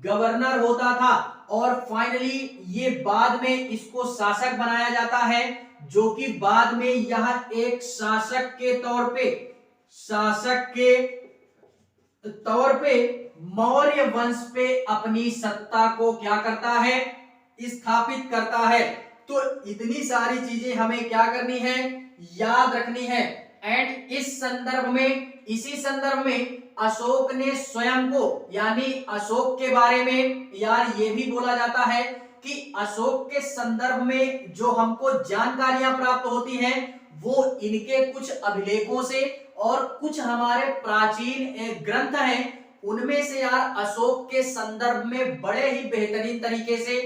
गवर्नर होता था। और फाइनली ये बाद में इसको शासक बनाया जाता है, जो कि बाद में यह एक शासक के तौर पे मौर्य वंश पे अपनी सत्ता को क्या करता है, स्थापित करता है। तो इतनी सारी चीजें हमें क्या करनी है, याद रखनी है। एंड इस संदर्भ में, इसी संदर्भ में अशोक ने स्वयं को, यानी अशोक के बारे में यार ये भी बोला जाता है कि अशोक के संदर्भ में जो हमको जानकारियां प्राप्त होती हैं वो इनके कुछ अभिलेखों से और कुछ हमारे प्राचीन ग्रंथ हैं उनमें से यार अशोक के संदर्भ में बड़े ही बेहतरीन तरीके से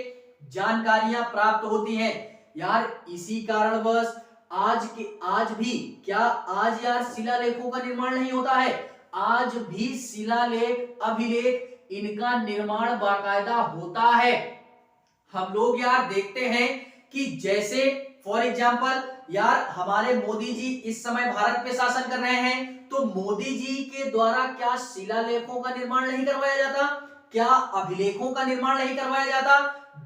जानकारियां प्राप्त होती हैं यार। इसी कारणवश आज भी क्या आज यार शिलालेखों का निर्माण नहीं होता है? आज भी शिलालेख अभिलेख इनका निर्माण बाकायदा होता है। हम लोग यार देखते हैं कि जैसे फॉर एग्जाम्पल यार हमारे मोदी जी इस समय भारत पे शासन कर रहे हैं, तो मोदी जी के द्वारा क्या शिलालेखों का निर्माण नहीं करवाया जाता? क्या अभिलेखों का निर्माण नहीं करवाया जाता?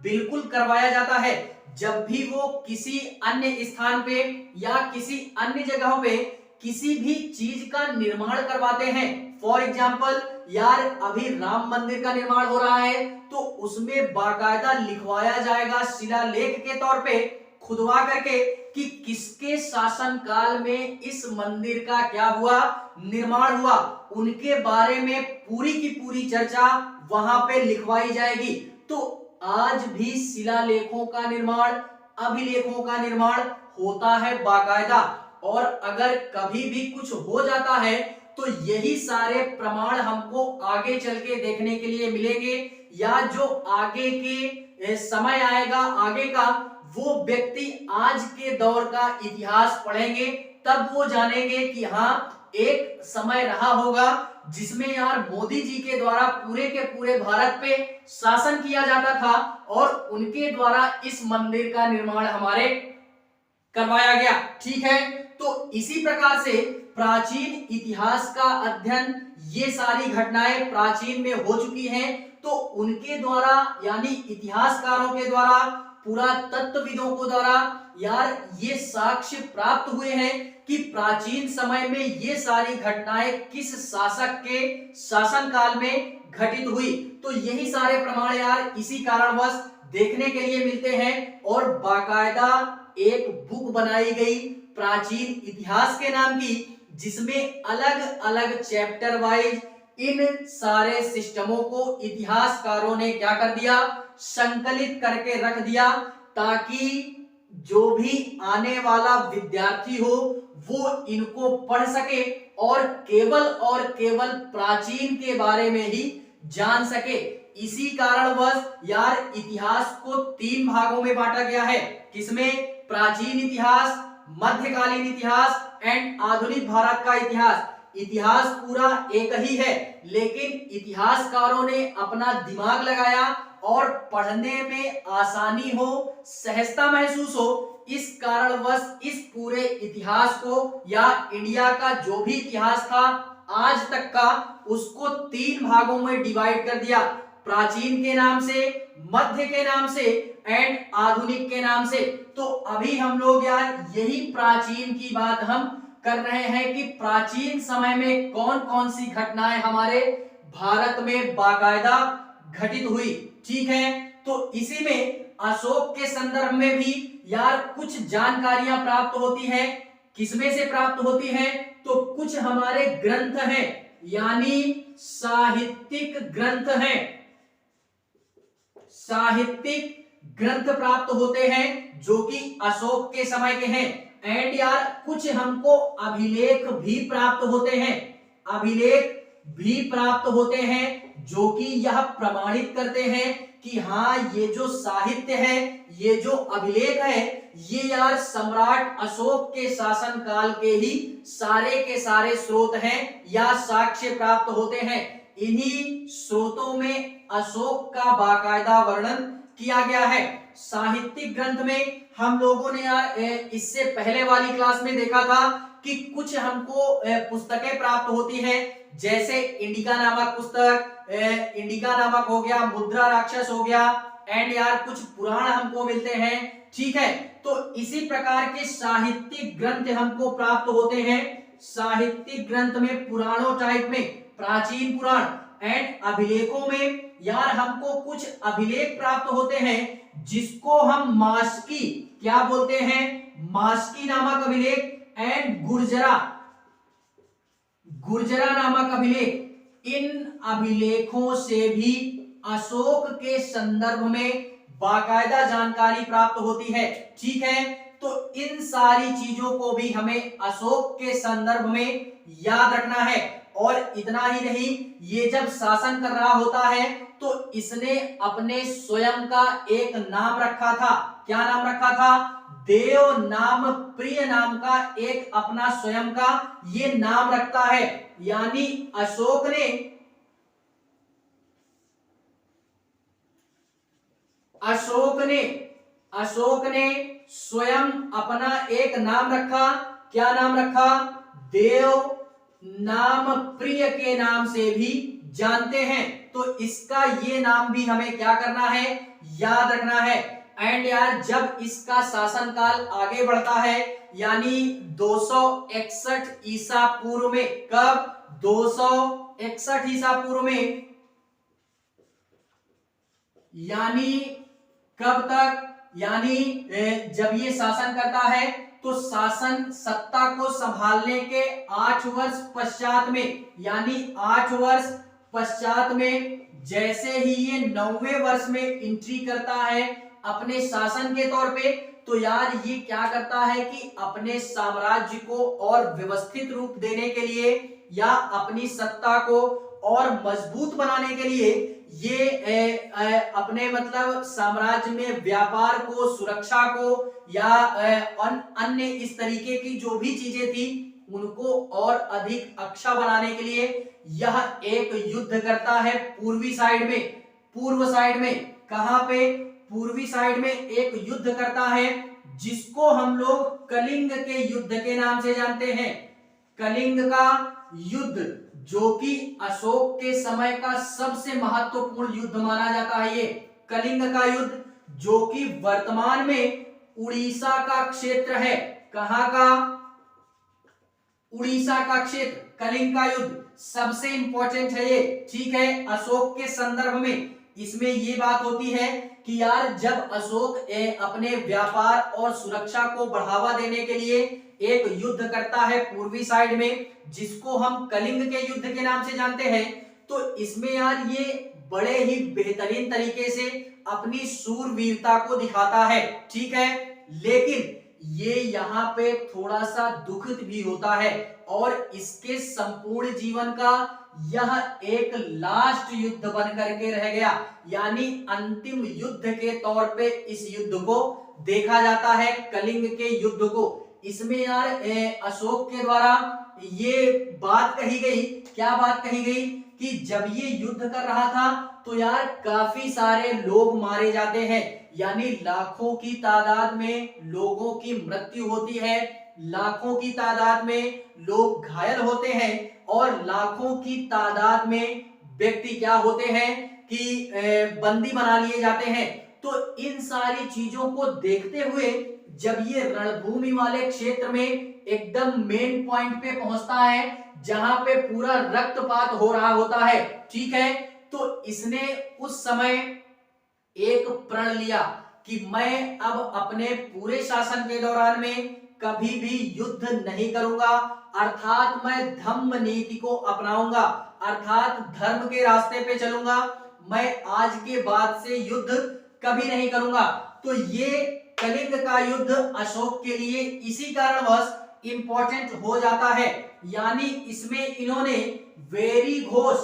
बिल्कुल करवाया जाता है। जब भी वो किसी अन्य स्थान पे या किसी अन्य जगहों पे किसी भी चीज का निर्माण करवाते हैं, फॉर एग्जाम्पल यार अभी राम मंदिर का निर्माण हो रहा है, तो उसमें बाकायदा लिखवाया जाएगा शिलालेख के तौर पे खुदवा करके कि किसके शासन काल में इस मंदिर का क्या हुआ, निर्माण हुआ, उनके बारे में पूरी की पूरी चर्चा वहां पे लिखवाई जाएगी। तो आज भी शिलालेखों का निर्माण, अभिलेखों का निर्माण होता है बाकायदा। और अगर कभी भी कुछ हो जाता है तो यही सारे प्रमाण हमको आगे चल के देखने के लिए मिलेंगे, या जो आगे के समय आएगा आगे का, वो व्यक्ति आज के दौर का इतिहास पढ़ेंगे तब वो जानेंगे कि हाँ एक समय रहा होगा जिसमें यार मोदी जी के द्वारा पूरे के पूरे भारत पे शासन किया जाता था और उनके द्वारा इस मंदिर का निर्माण हमारे करवाया गया। ठीक है, तो इसी प्रकार से प्राचीन इतिहास का अध्ययन, ये सारी घटनाएं प्राचीन में हो चुकी हैं, तो उनके द्वारा यानी इतिहासकारों के द्वारा, पुरातत्वविदों को द्वारा यार ये साक्ष्य प्राप्त हुए हैं कि प्राचीन समय में ये सारी घटनाएं किस शासक के शासन काल में घटित हुई। तो यही सारे प्रमाण यार इसी कारणवश देखने के लिए मिलते हैं और बाकायदा एक बुक बनाई गई प्राचीन इतिहास के नाम की, जिसमें अलग अलग चैप्टर वाइज इन सारे सिस्टमों को इतिहासकारों ने क्या कर दिया, संकलित करके रख दिया, ताकि जो भी आने वाला विद्यार्थी हो वो इनको पढ़ सके और केवल प्राचीन के बारे में ही जान सके। इसी कारणवश यार इतिहास को 3 भागों में बांटा गया है। किसमें? प्राचीन इतिहास, मध्यकालीन इतिहास एंड आधुनिक भारत का इतिहास। इतिहास पूरा एक ही है, लेकिन इतिहासकारों ने अपना दिमाग लगाया और पढ़ने में आसानी हो, सहजता महसूस हो, इस कारणवश इस पूरे इतिहास को या इंडिया का जो भी इतिहास था आज तक का, उसको 3 भागों में डिवाइड कर दिया। प्राचीन के नाम से, मध्य के नाम से एंड आधुनिक के नाम से। तो अभी हम लोग यार यही प्राचीन की बात हम कर रहे हैं कि प्राचीन समय में कौन कौन सी घटनाएं हमारे भारत में बाकायदा घटित हुई। ठीक है, तो इसी में अशोक के संदर्भ में भी यार कुछ जानकारियां प्राप्त होती हैं। किसमें से प्राप्त होती हैं? तो कुछ हमारे ग्रंथ हैं, यानी साहित्यिक ग्रंथ हैं, साहित्यिक ग्रंथ प्राप्त होते हैं जो कि अशोक के समय के हैं। एंड यार कुछ हमको अभिलेख भी प्राप्त होते हैं, अभिलेख भी प्राप्त होते हैं जो कि यह प्रमाणित करते हैं कि हाँ ये जो साहित्य है, ये जो अभिलेख है, ये यार सम्राट अशोक के शासन काल के ही सारे के सारे स्रोत हैं या साक्ष्य प्राप्त होते हैं। इन्हीं स्रोतों में अशोक का बाकायदा वर्णन किया गया है। साहित्यिक ग्रंथ में हम लोगों ने यार इससे पहले वाली क्लास में देखा था कि कुछ हमको पुस्तकें प्राप्त होती हैं, जैसे इंडिका नामक पुस्तक, इंडिका नामक हो गया, मुद्रा राक्षस हो गया, एंड यार कुछ पुराण हमको मिलते हैं। ठीक है, तो इसी प्रकार के साहित्यिक ग्रंथ हमको प्राप्त होते हैं। साहित्यिक ग्रंथ में पुराणों टाइप में प्राचीन पुराण एंड अभिलेखों में यार हमको कुछ अभिलेख प्राप्त होते हैं जिसको हम मास्की क्या बोलते हैं, मास्की नामक अभिलेख एंड गुर्जरा नामक अभिलेख। इन अभिलेखों से भी अशोक के संदर्भ में बाकायदा जानकारी प्राप्त होती है। ठीक है, तो इन सारी चीजों को भी हमें अशोक के संदर्भ में याद रखना है। और इतना ही नहीं, ये जब शासन कर रहा होता है तो इसने अपने स्वयं का एक नाम रखा था। क्या नाम रखा था? देव नाम प्रिय नाम का एक अपना स्वयं का ये नाम रखता है। यानी अशोक ने स्वयं अपना एक नाम रखा। क्या नाम रखा? देव नाम प्रिय के नाम से भी जानते हैं। तो इसका ये नाम भी हमें क्या करना है? याद रखना है। एंड यार, जब इसका शासन काल आगे बढ़ता है यानी 261 ईसा पूर्व में, कब? 261 ईसा पूर्व में, यानी कब तक? यानी जब ये शासन करता है तो शासन सत्ता को संभालने के 8 वर्ष पश्चात में, यानी 8 वर्ष पश्चात में जैसे ही ये 9वें वर्ष में एंट्री करता है अपने शासन के तौर पे, तो यार ये क्या करता है कि अपने साम्राज्य को और व्यवस्थित रूप देने के लिए या अपनी सत्ता को और मजबूत बनाने के लिए ये अपने मतलब साम्राज्य में व्यापार को, सुरक्षा को या अन्य इस तरीके की जो भी चीजें थी उनको और अधिक अच्छा बनाने के लिए यह एक युद्ध करता है पूर्वी साइड में। पूर्व साइड में कहां पे? पूर्वी साइड में एक युद्ध करता है जिसको हम लोग कलिंग के युद्ध के नाम से जानते हैं। कलिंग का युद्ध, जो कि अशोक के समय का सबसे महत्वपूर्ण युद्ध माना जाता है। ये कलिंग का युद्ध, जो कि वर्तमान में उड़ीसा का क्षेत्र है। कहां का? उड़ीसा का क्षेत्र। कलिंग का युद्ध सबसे इंपॉर्टेंट है ये, ठीक है, अशोक के संदर्भ में। इसमें ये बात होती है कि यार जब अशोक अपने व्यापार और सुरक्षा को बढ़ावा देने के लिए एक युद्ध करता है पूर्वी साइड में, जिसको हम कलिंग के युद्ध के नाम से जानते हैं, तो इसमें यार ये बड़े ही बेहतरीन तरीके से अपनी सूरवीरता को दिखाता है, ठीक है। लेकिन ये यहाँ पे थोड़ा सा दुखद भी होता है और इसके संपूर्ण जीवन का यह एक लास्ट युद्ध बन करके रह गया, यानी अंतिम युद्ध के तौर पे इस युद्ध को देखा जाता है, कलिंग के युद्ध को। इसमें यार अशोक के द्वारा ये बात कही गई, क्या बात कही गई कि जब ये युद्ध कर रहा था तो यार काफी सारे लोग मारे जाते हैं, यानी लाखों की तादाद में लोगों की मृत्यु होती है, लाखों की तादाद में लोग घायल होते हैं और लाखों की तादाद में व्यक्ति क्या होते हैं कि बंदी बना लिए जाते हैं। तो इन सारी चीजों को देखते हुए जब ये रणभूमि वाले क्षेत्र में एकदम मेन पॉइंट पे पहुंचता है जहां पे पूरा रक्तपात हो रहा होता है, ठीक है, तो इसने उस समय एक प्रण लिया कि मैं अब अपने पूरे शासन के दौरान में कभी भी युद्ध नहीं करूंगा, अर्थात मैं धम्म नीति को अपनाऊंगा, अर्थात धर्म के रास्ते पे चलूंगा, मैं आज के बाद से युद्ध कभी नहीं करूंगा। तो ये कलिंग का युद्ध अशोक के लिए इसी कारणवश इंपॉर्टेंट हो जाता है, यानी इसमें इन्होंने वेरी घोष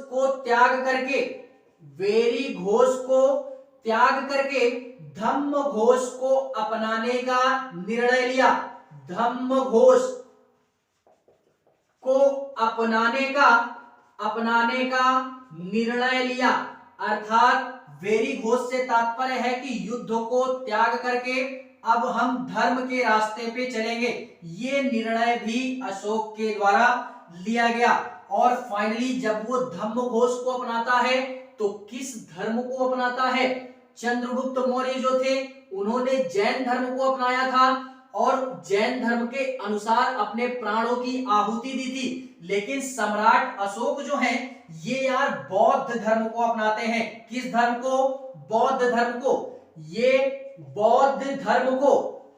को त्याग करके धम्म घोष को अपनाने का निर्णय लिया, धम्म घोष को अपनाने का निर्णय लिया। अर्थात वेरी घोष से तात्पर्य है कि युद्ध को त्याग करके अब हम धर्म के रास्ते पे चलेंगे। ये निर्णय भी अशोक के द्वारा लिया गया और फाइनली जब वो धम्म घोष को अपनाता है तो किस धर्म को अपनाता है? चंद्रगुप्त मौर्य जो थे उन्होंने जैन धर्म को अपनाया था और जैन धर्म के अनुसार अपने प्राणों की आहुति दी थी। लेकिन सम्राट अशोक जो हैं ये यार बौद्ध धर्म को अपनाते हैं। किस धर्म को? बौद्ध धर्म को। ये बौद्ध धर्म को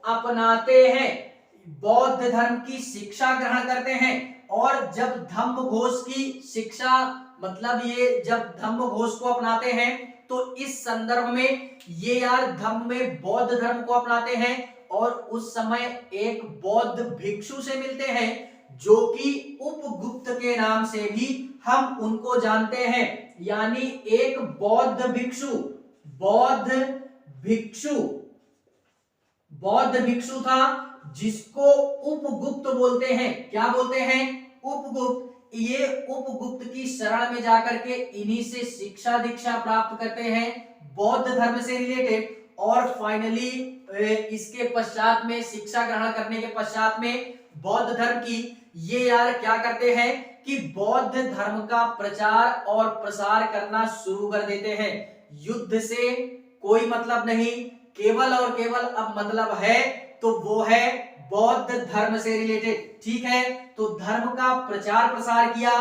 अपनाते हैं, बौद्ध धर्म की शिक्षा ग्रहण करते हैं और जब धम्म घोष की शिक्षा मतलब ये जब धम्म घोष को अपनाते हैं तो इस संदर्भ में ये यार धम्म में बौद्ध धर्म को अपनाते हैं और उस समय एक बौद्ध भिक्षु से मिलते हैं जो कि उपगुप्त के नाम से भी हम उनको जानते हैं। यानी एक बौद्ध भिक्षु भिक्षु बौद्ध भिक्षु था जिसको उपगुप्त बोलते हैं। क्या बोलते हैं? उपगुप्त। ये उपगुप्त की शरण में जाकर के इन्हीं से शिक्षा दीक्षा प्राप्त करते हैं बौद्ध धर्म से रिलेटेड, और फाइनली इसके पश्चात में शिक्षा ग्रहण करने के पश्चात में बौद्ध धर्म की ये यार क्या करते हैं कि बौद्ध धर्म का प्रचार और प्रसार करना शुरू कर देते हैं। युद्ध से कोई मतलब नहीं, केवल और केवल अब मतलब है तो वो है बौद्ध धर्म से रिलेटेड। ठीक है, तो धर्म का प्रचार प्रसार किया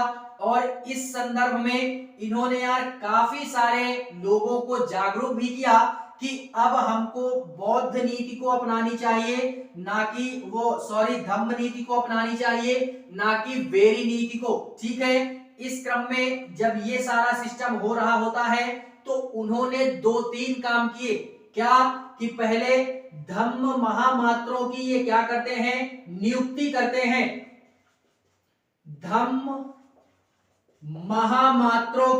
और इस संदर्भ में इन्होंने यार काफी सारे लोगों को जागरूक भी किया कि अब हमको बौद्ध नीति को अपनानी चाहिए, ना कि धम्म नीति को अपनानी चाहिए, ना कि वेरी नीति को। ठीक है, इस क्रम में जब ये सारा सिस्टम हो रहा होता है तो उन्होंने 2-3 काम किए। क्या कि पहले धम्म महामात्रों की ये क्या करते हैं? नियुक्ति करते हैं। धम्म महामात्रों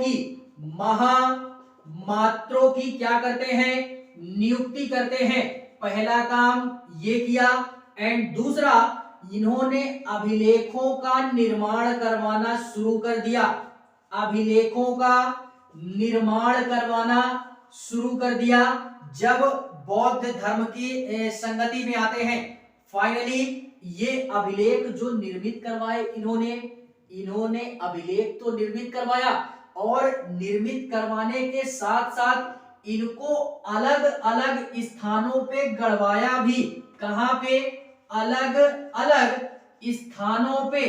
की क्या करते हैं? नियुक्ति करते हैं। पहला काम ये किया। एंड दूसरा, इन्होंने अभिलेखों का निर्माण करवाना शुरू कर दिया। अभिलेखों का निर्माण करवाना शुरू कर दिया जब बौद्ध धर्म की संगति में आते हैं। फाइनली ये अभिलेख जो निर्मित करवाए इन्होंने अभिलेख तो निर्मित करवाया और निर्मित करवाने के साथ साथ इनको अलग अलग स्थानों पे गड़वाया भी। कहां पे? अलग अलग स्थानों पे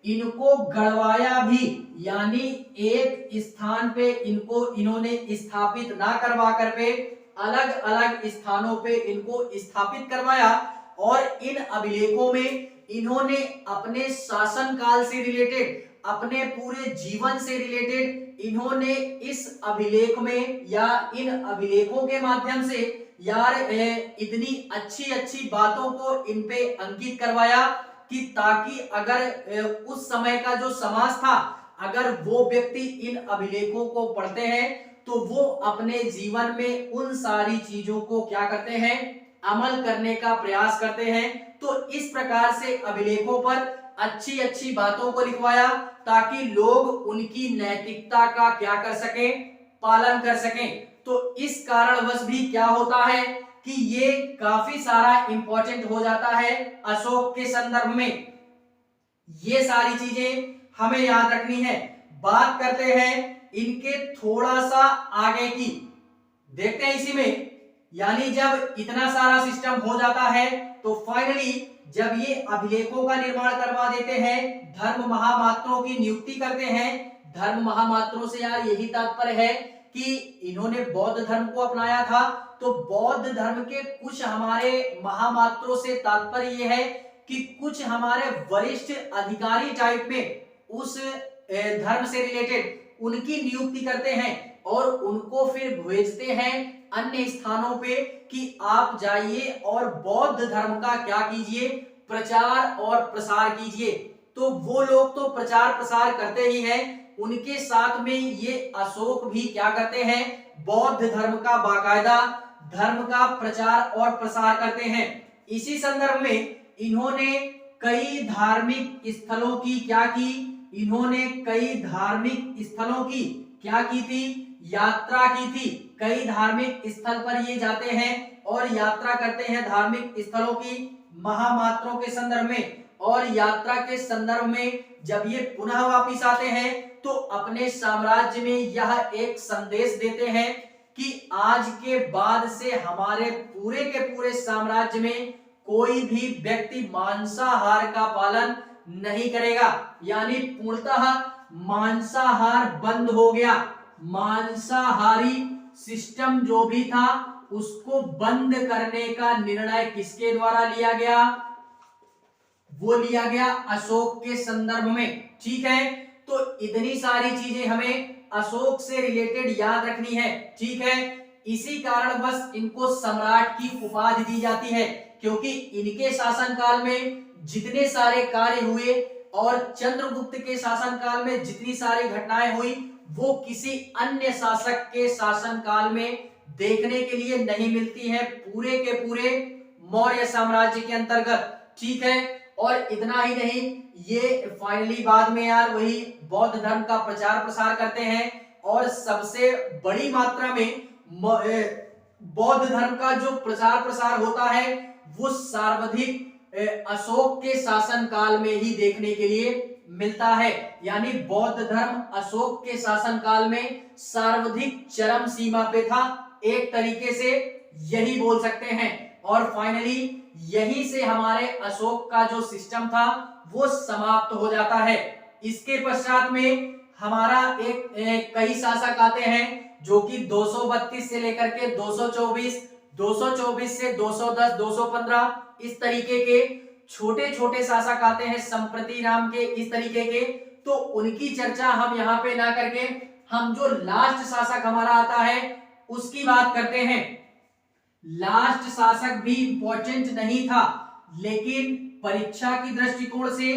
इनको गड़वाया भी। यानी एक स्थान पे इन्होंने स्थापित ना करवा कर पे अलग अलग स्थानों पे इनको स्थापित करवाया और इन अभिलेखों में इन्होंने अपने शासन काल से रिलेटेड, अपने पूरे जीवन से रिलेटेड इन्होंने इस अभिलेख में या इन अभिलेखों के माध्यम से यार इतनी अच्छी अच्छी बातों को इन पे अंकित करवाया कि ताकि अगर उस समय का जो समाज था, अगर वो व्यक्ति इन अभिलेखों को पढ़ते हैं तो वो अपने जीवन में उन सारी चीजों को क्या करते हैं? अमल करने का प्रयास करते हैं। तो इस प्रकार से अभिलेखों पर अच्छी अच्छी बातों को लिखवाया ताकि लोग उनकी नैतिकता का क्या कर सकें? पालन कर सकें। तो इस कारणवश भी क्या होता है कि ये काफी सारा इंपॉर्टेंट हो जाता है अशोक के संदर्भ में। ये सारी चीजें हमें याद रखनी है। बात करते हैं इनके थोड़ा सा आगे की, देखते हैं इसी में। यानी जब इतना सारा सिस्टम हो जाता है तो फाइनली जब ये अभिलेखों का निर्माण करवा देते हैं, धर्म महामात्रों की नियुक्ति करते हैं। धर्म महामात्रों से यार यही तात्पर्य है कि इन्होंने बौद्ध धर्म को अपनाया था, तो बौद्ध धर्म के कुछ हमारे महामात्रों से तात्पर्य यह है कि कुछ हमारे वरिष्ठ अधिकारी टाइप में उस धर्म से रिलेटेड उनकी नियुक्ति करते हैं और उनको फिर भेजते हैं अन्य स्थानों पे कि आप जाइए और बौद्ध धर्म का क्या कीजिए? प्रचार और प्रसार कीजिए। तो वो लोग तो प्रचार प्रसार करते ही हैं, उनके साथ में ये अशोक भी क्या करते हैं? बौद्ध धर्म का बाकायदा धर्म का प्रचार और प्रसार करते हैं। इसी संदर्भ में इन्होंने कई धार्मिक स्थलों की क्या की? इन्होंने कई धार्मिक स्थलों की क्या की थी? यात्रा की थी। कई धार्मिक स्थल पर ये जाते हैं और यात्रा करते हैं धार्मिक स्थलों की महामात्रों के संदर्भ में। और यात्रा के संदर्भ में जब ये पुनः वापिस आते हैं तो अपने साम्राज्य में यह एक संदेश देते हैं कि आज के बाद से हमारे पूरे के पूरे साम्राज्य में कोई भी व्यक्ति मांसाहार का पालन नहीं करेगा। यानी पूर्णतः मांसाहार बंद हो गया। मांसाहारी सिस्टम जो भी था उसको बंद करने का निर्णय किसके द्वारा लिया गया? वो लिया गया अशोक के संदर्भ में। ठीक है, तो इतनी सारी चीजें हमें अशोक से रिलेटेड याद रखनी है, ठीक है। इसी कारणवश इनको सम्राट की उपाधि दी जाती है, क्योंकि इनके शासनकाल में जितने सारे कार्य हुए और चंद्रगुप्त के शासनकाल में जितनी सारी घटनाएं हुई वो किसी अन्य शासक के शासनकाल में देखने के लिए नहीं मिलती है, पूरे के पूरे मौर्य साम्राज्य के अंतर्गत, ठीक है। और इतना ही नहीं, ये फाइनली बाद में यार वही बौद्ध धर्म का प्रचार प्रसार करते हैं और सबसे बड़ी मात्रा में बौद्ध धर्म का जो प्रचार प्रसार होता है वो सर्वाधिक अशोक के शासन काल में ही देखने के लिए मिलता है। यानी बौद्ध धर्म अशोक के शासन काल में सर्वाधिक चरम सीमा पे था, एक तरीके से यही बोल सकते हैं। और फाइनली यहीं से हमारे अशोक का जो सिस्टम था वो समाप्त हो जाता है। इसके पश्चात में हमारा एक कई शासक आते हैं जो कि 232 से लेकर के 224, 224 से 210, 215 इस तरीके के छोटे छोटे शासक आते हैं संप्रति नाम के, इस तरीके के। तो उनकी चर्चा हम यहाँ पे ना करके हम जो लास्ट शासक हमारा आता है उसकी बात करते हैं। लास्ट शासक भी इंपॉर्टेंट नहीं था, लेकिन परीक्षा की दृष्टिकोण से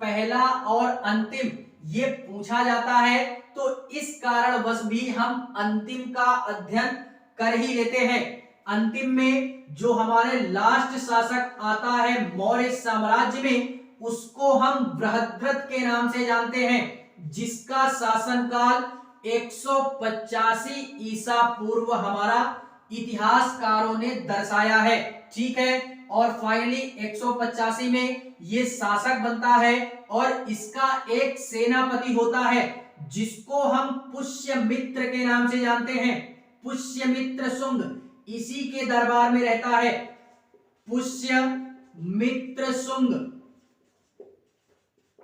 पहला और अंतिम ये पूछा जाता है, तो इस कारणवश भी हम अंतिम का अध्ययन कर ही लेते हैं। अंतिम में जो हमारे लास्ट शासक आता है मौर्य साम्राज्य में, उसको हम बृहद्रथ के नाम से जानते हैं, जिसका शासनकाल 185 ईसा पूर्व हमारा इतिहासकारों ने दर्शाया है, ठीक है। और फाइनली 185 में ये शासक बनता है और इसका एक सेनापति होता है जिसको हम पुष्यमित्र के नाम से जानते हैं, पुष्यमित्र शुंग, इसी के दरबार में रहता है पुष्यमित्र शुंग।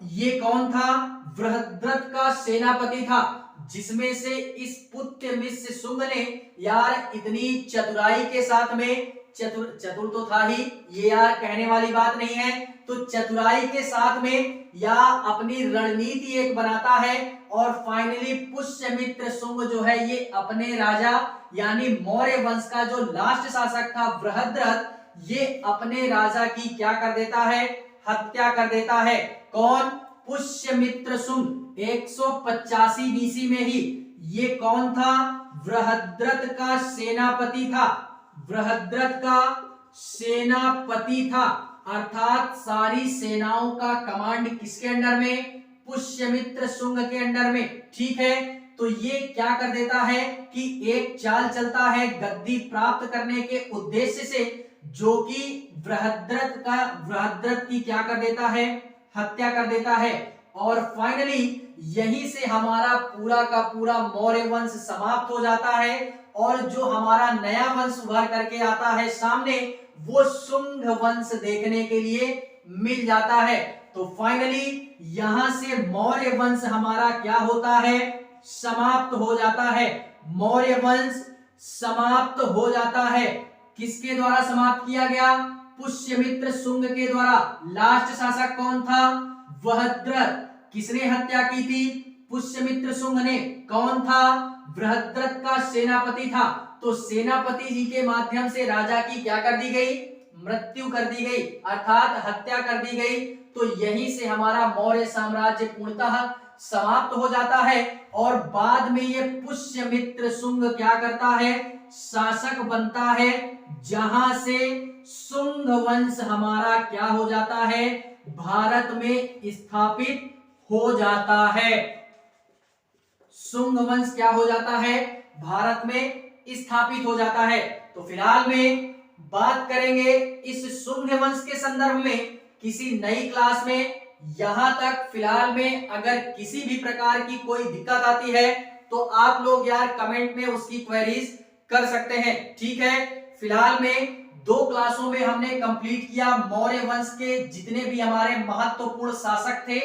ये कौन था? बृहद्रथ का सेनापति था, जिसमें से इस पुष्यमित्र शुंग ने यार इतनी चतुराई के साथ में, चतुर तो था ही, ये यार कहने वाली बात नहीं है, तो चतुराई के साथ में या अपनी रणनीति एक बनाता है और फाइनली पुष्यमित्र शुंग जो है ये अपने राजा यानी मौर्य वंश का जो लास्ट शासक था बृहद्रथ, ये अपने राजा की क्या कर देता है? हत्या कर देता है। कौन? पुष्यमित्र शुंग 185 बीसी में ही। ये कौन था? बृहद्रथ का सेनापति था, बृहद्रथ का सेनापति था, अर्थात सारी सेनाओं का कमांड किसके अंडर में? पुष्यमित्र शुंग के अंडर में, ठीक है। तो ये क्या कर देता है कि एक चाल चलता है गद्दी प्राप्त करने के उद्देश्य से, जो कि बृहद्रथ की क्या कर देता है? हत्या कर देता है। और फाइनली यहीं से हमारा पूरा का पूरा मौर्य वंश समाप्त हो जाता है और जो हमारा नया वंश उभर करके आता है सामने, वो शुंग वंश देखने के लिए मिल जाता है। तो फाइनली यहां से मौर्य वंश हमारा क्या होता है? समाप्त हो जाता है। मौर्य वंश समाप्त हो जाता है। किसके द्वारा समाप्त किया गया? पुष्यमित्र शुंग के द्वारा। लास्ट शासक कौन था? बृहद्रथ। किसने हत्या की थी? पुष्यमित्र शुंग ने। कौन था? बृहद्रथ का सेनापति था। तो सेनापति जी के माध्यम से राजा की क्या कर दी गई? मृत्यु कर दी गई, अर्थात हत्या कर दी गई। तो यहीं से हमारा मौर्य साम्राज्य पूर्णतः समाप्त हो जाता है और बाद में ये पुष्यमित्र शुंग क्या करता है? शासक बनता है, जहां से शुंग वंश हमारा क्या हो जाता है? भारत में स्थापित हो जाता है। शुंग वंश क्या हो जाता है? भारत में स्थापित हो जाता है। तो फिलहाल में बात करेंगे इस शुंग वंश के संदर्भ में किसी नई क्लास में। यहां तक फिलहाल में अगर किसी भी प्रकार की कोई दिक्कत आती है तो आप लोग यार कमेंट में उसकी क्वेरीज कर सकते हैं, ठीक है। फिलहाल में 2 क्लासों में हमने कंप्लीट किया मौर्य वंश के जितने भी हमारे महत्वपूर्ण शासक थे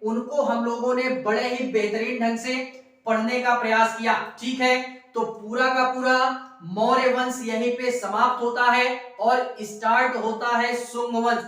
उनको हम लोगों ने बड़े ही बेहतरीन ढंग से पढ़ने का प्रयास किया, ठीक है। तो पूरा का पूरा मौर्य वंश यहीं पे समाप्त होता है और स्टार्ट होता है शुंग वंश।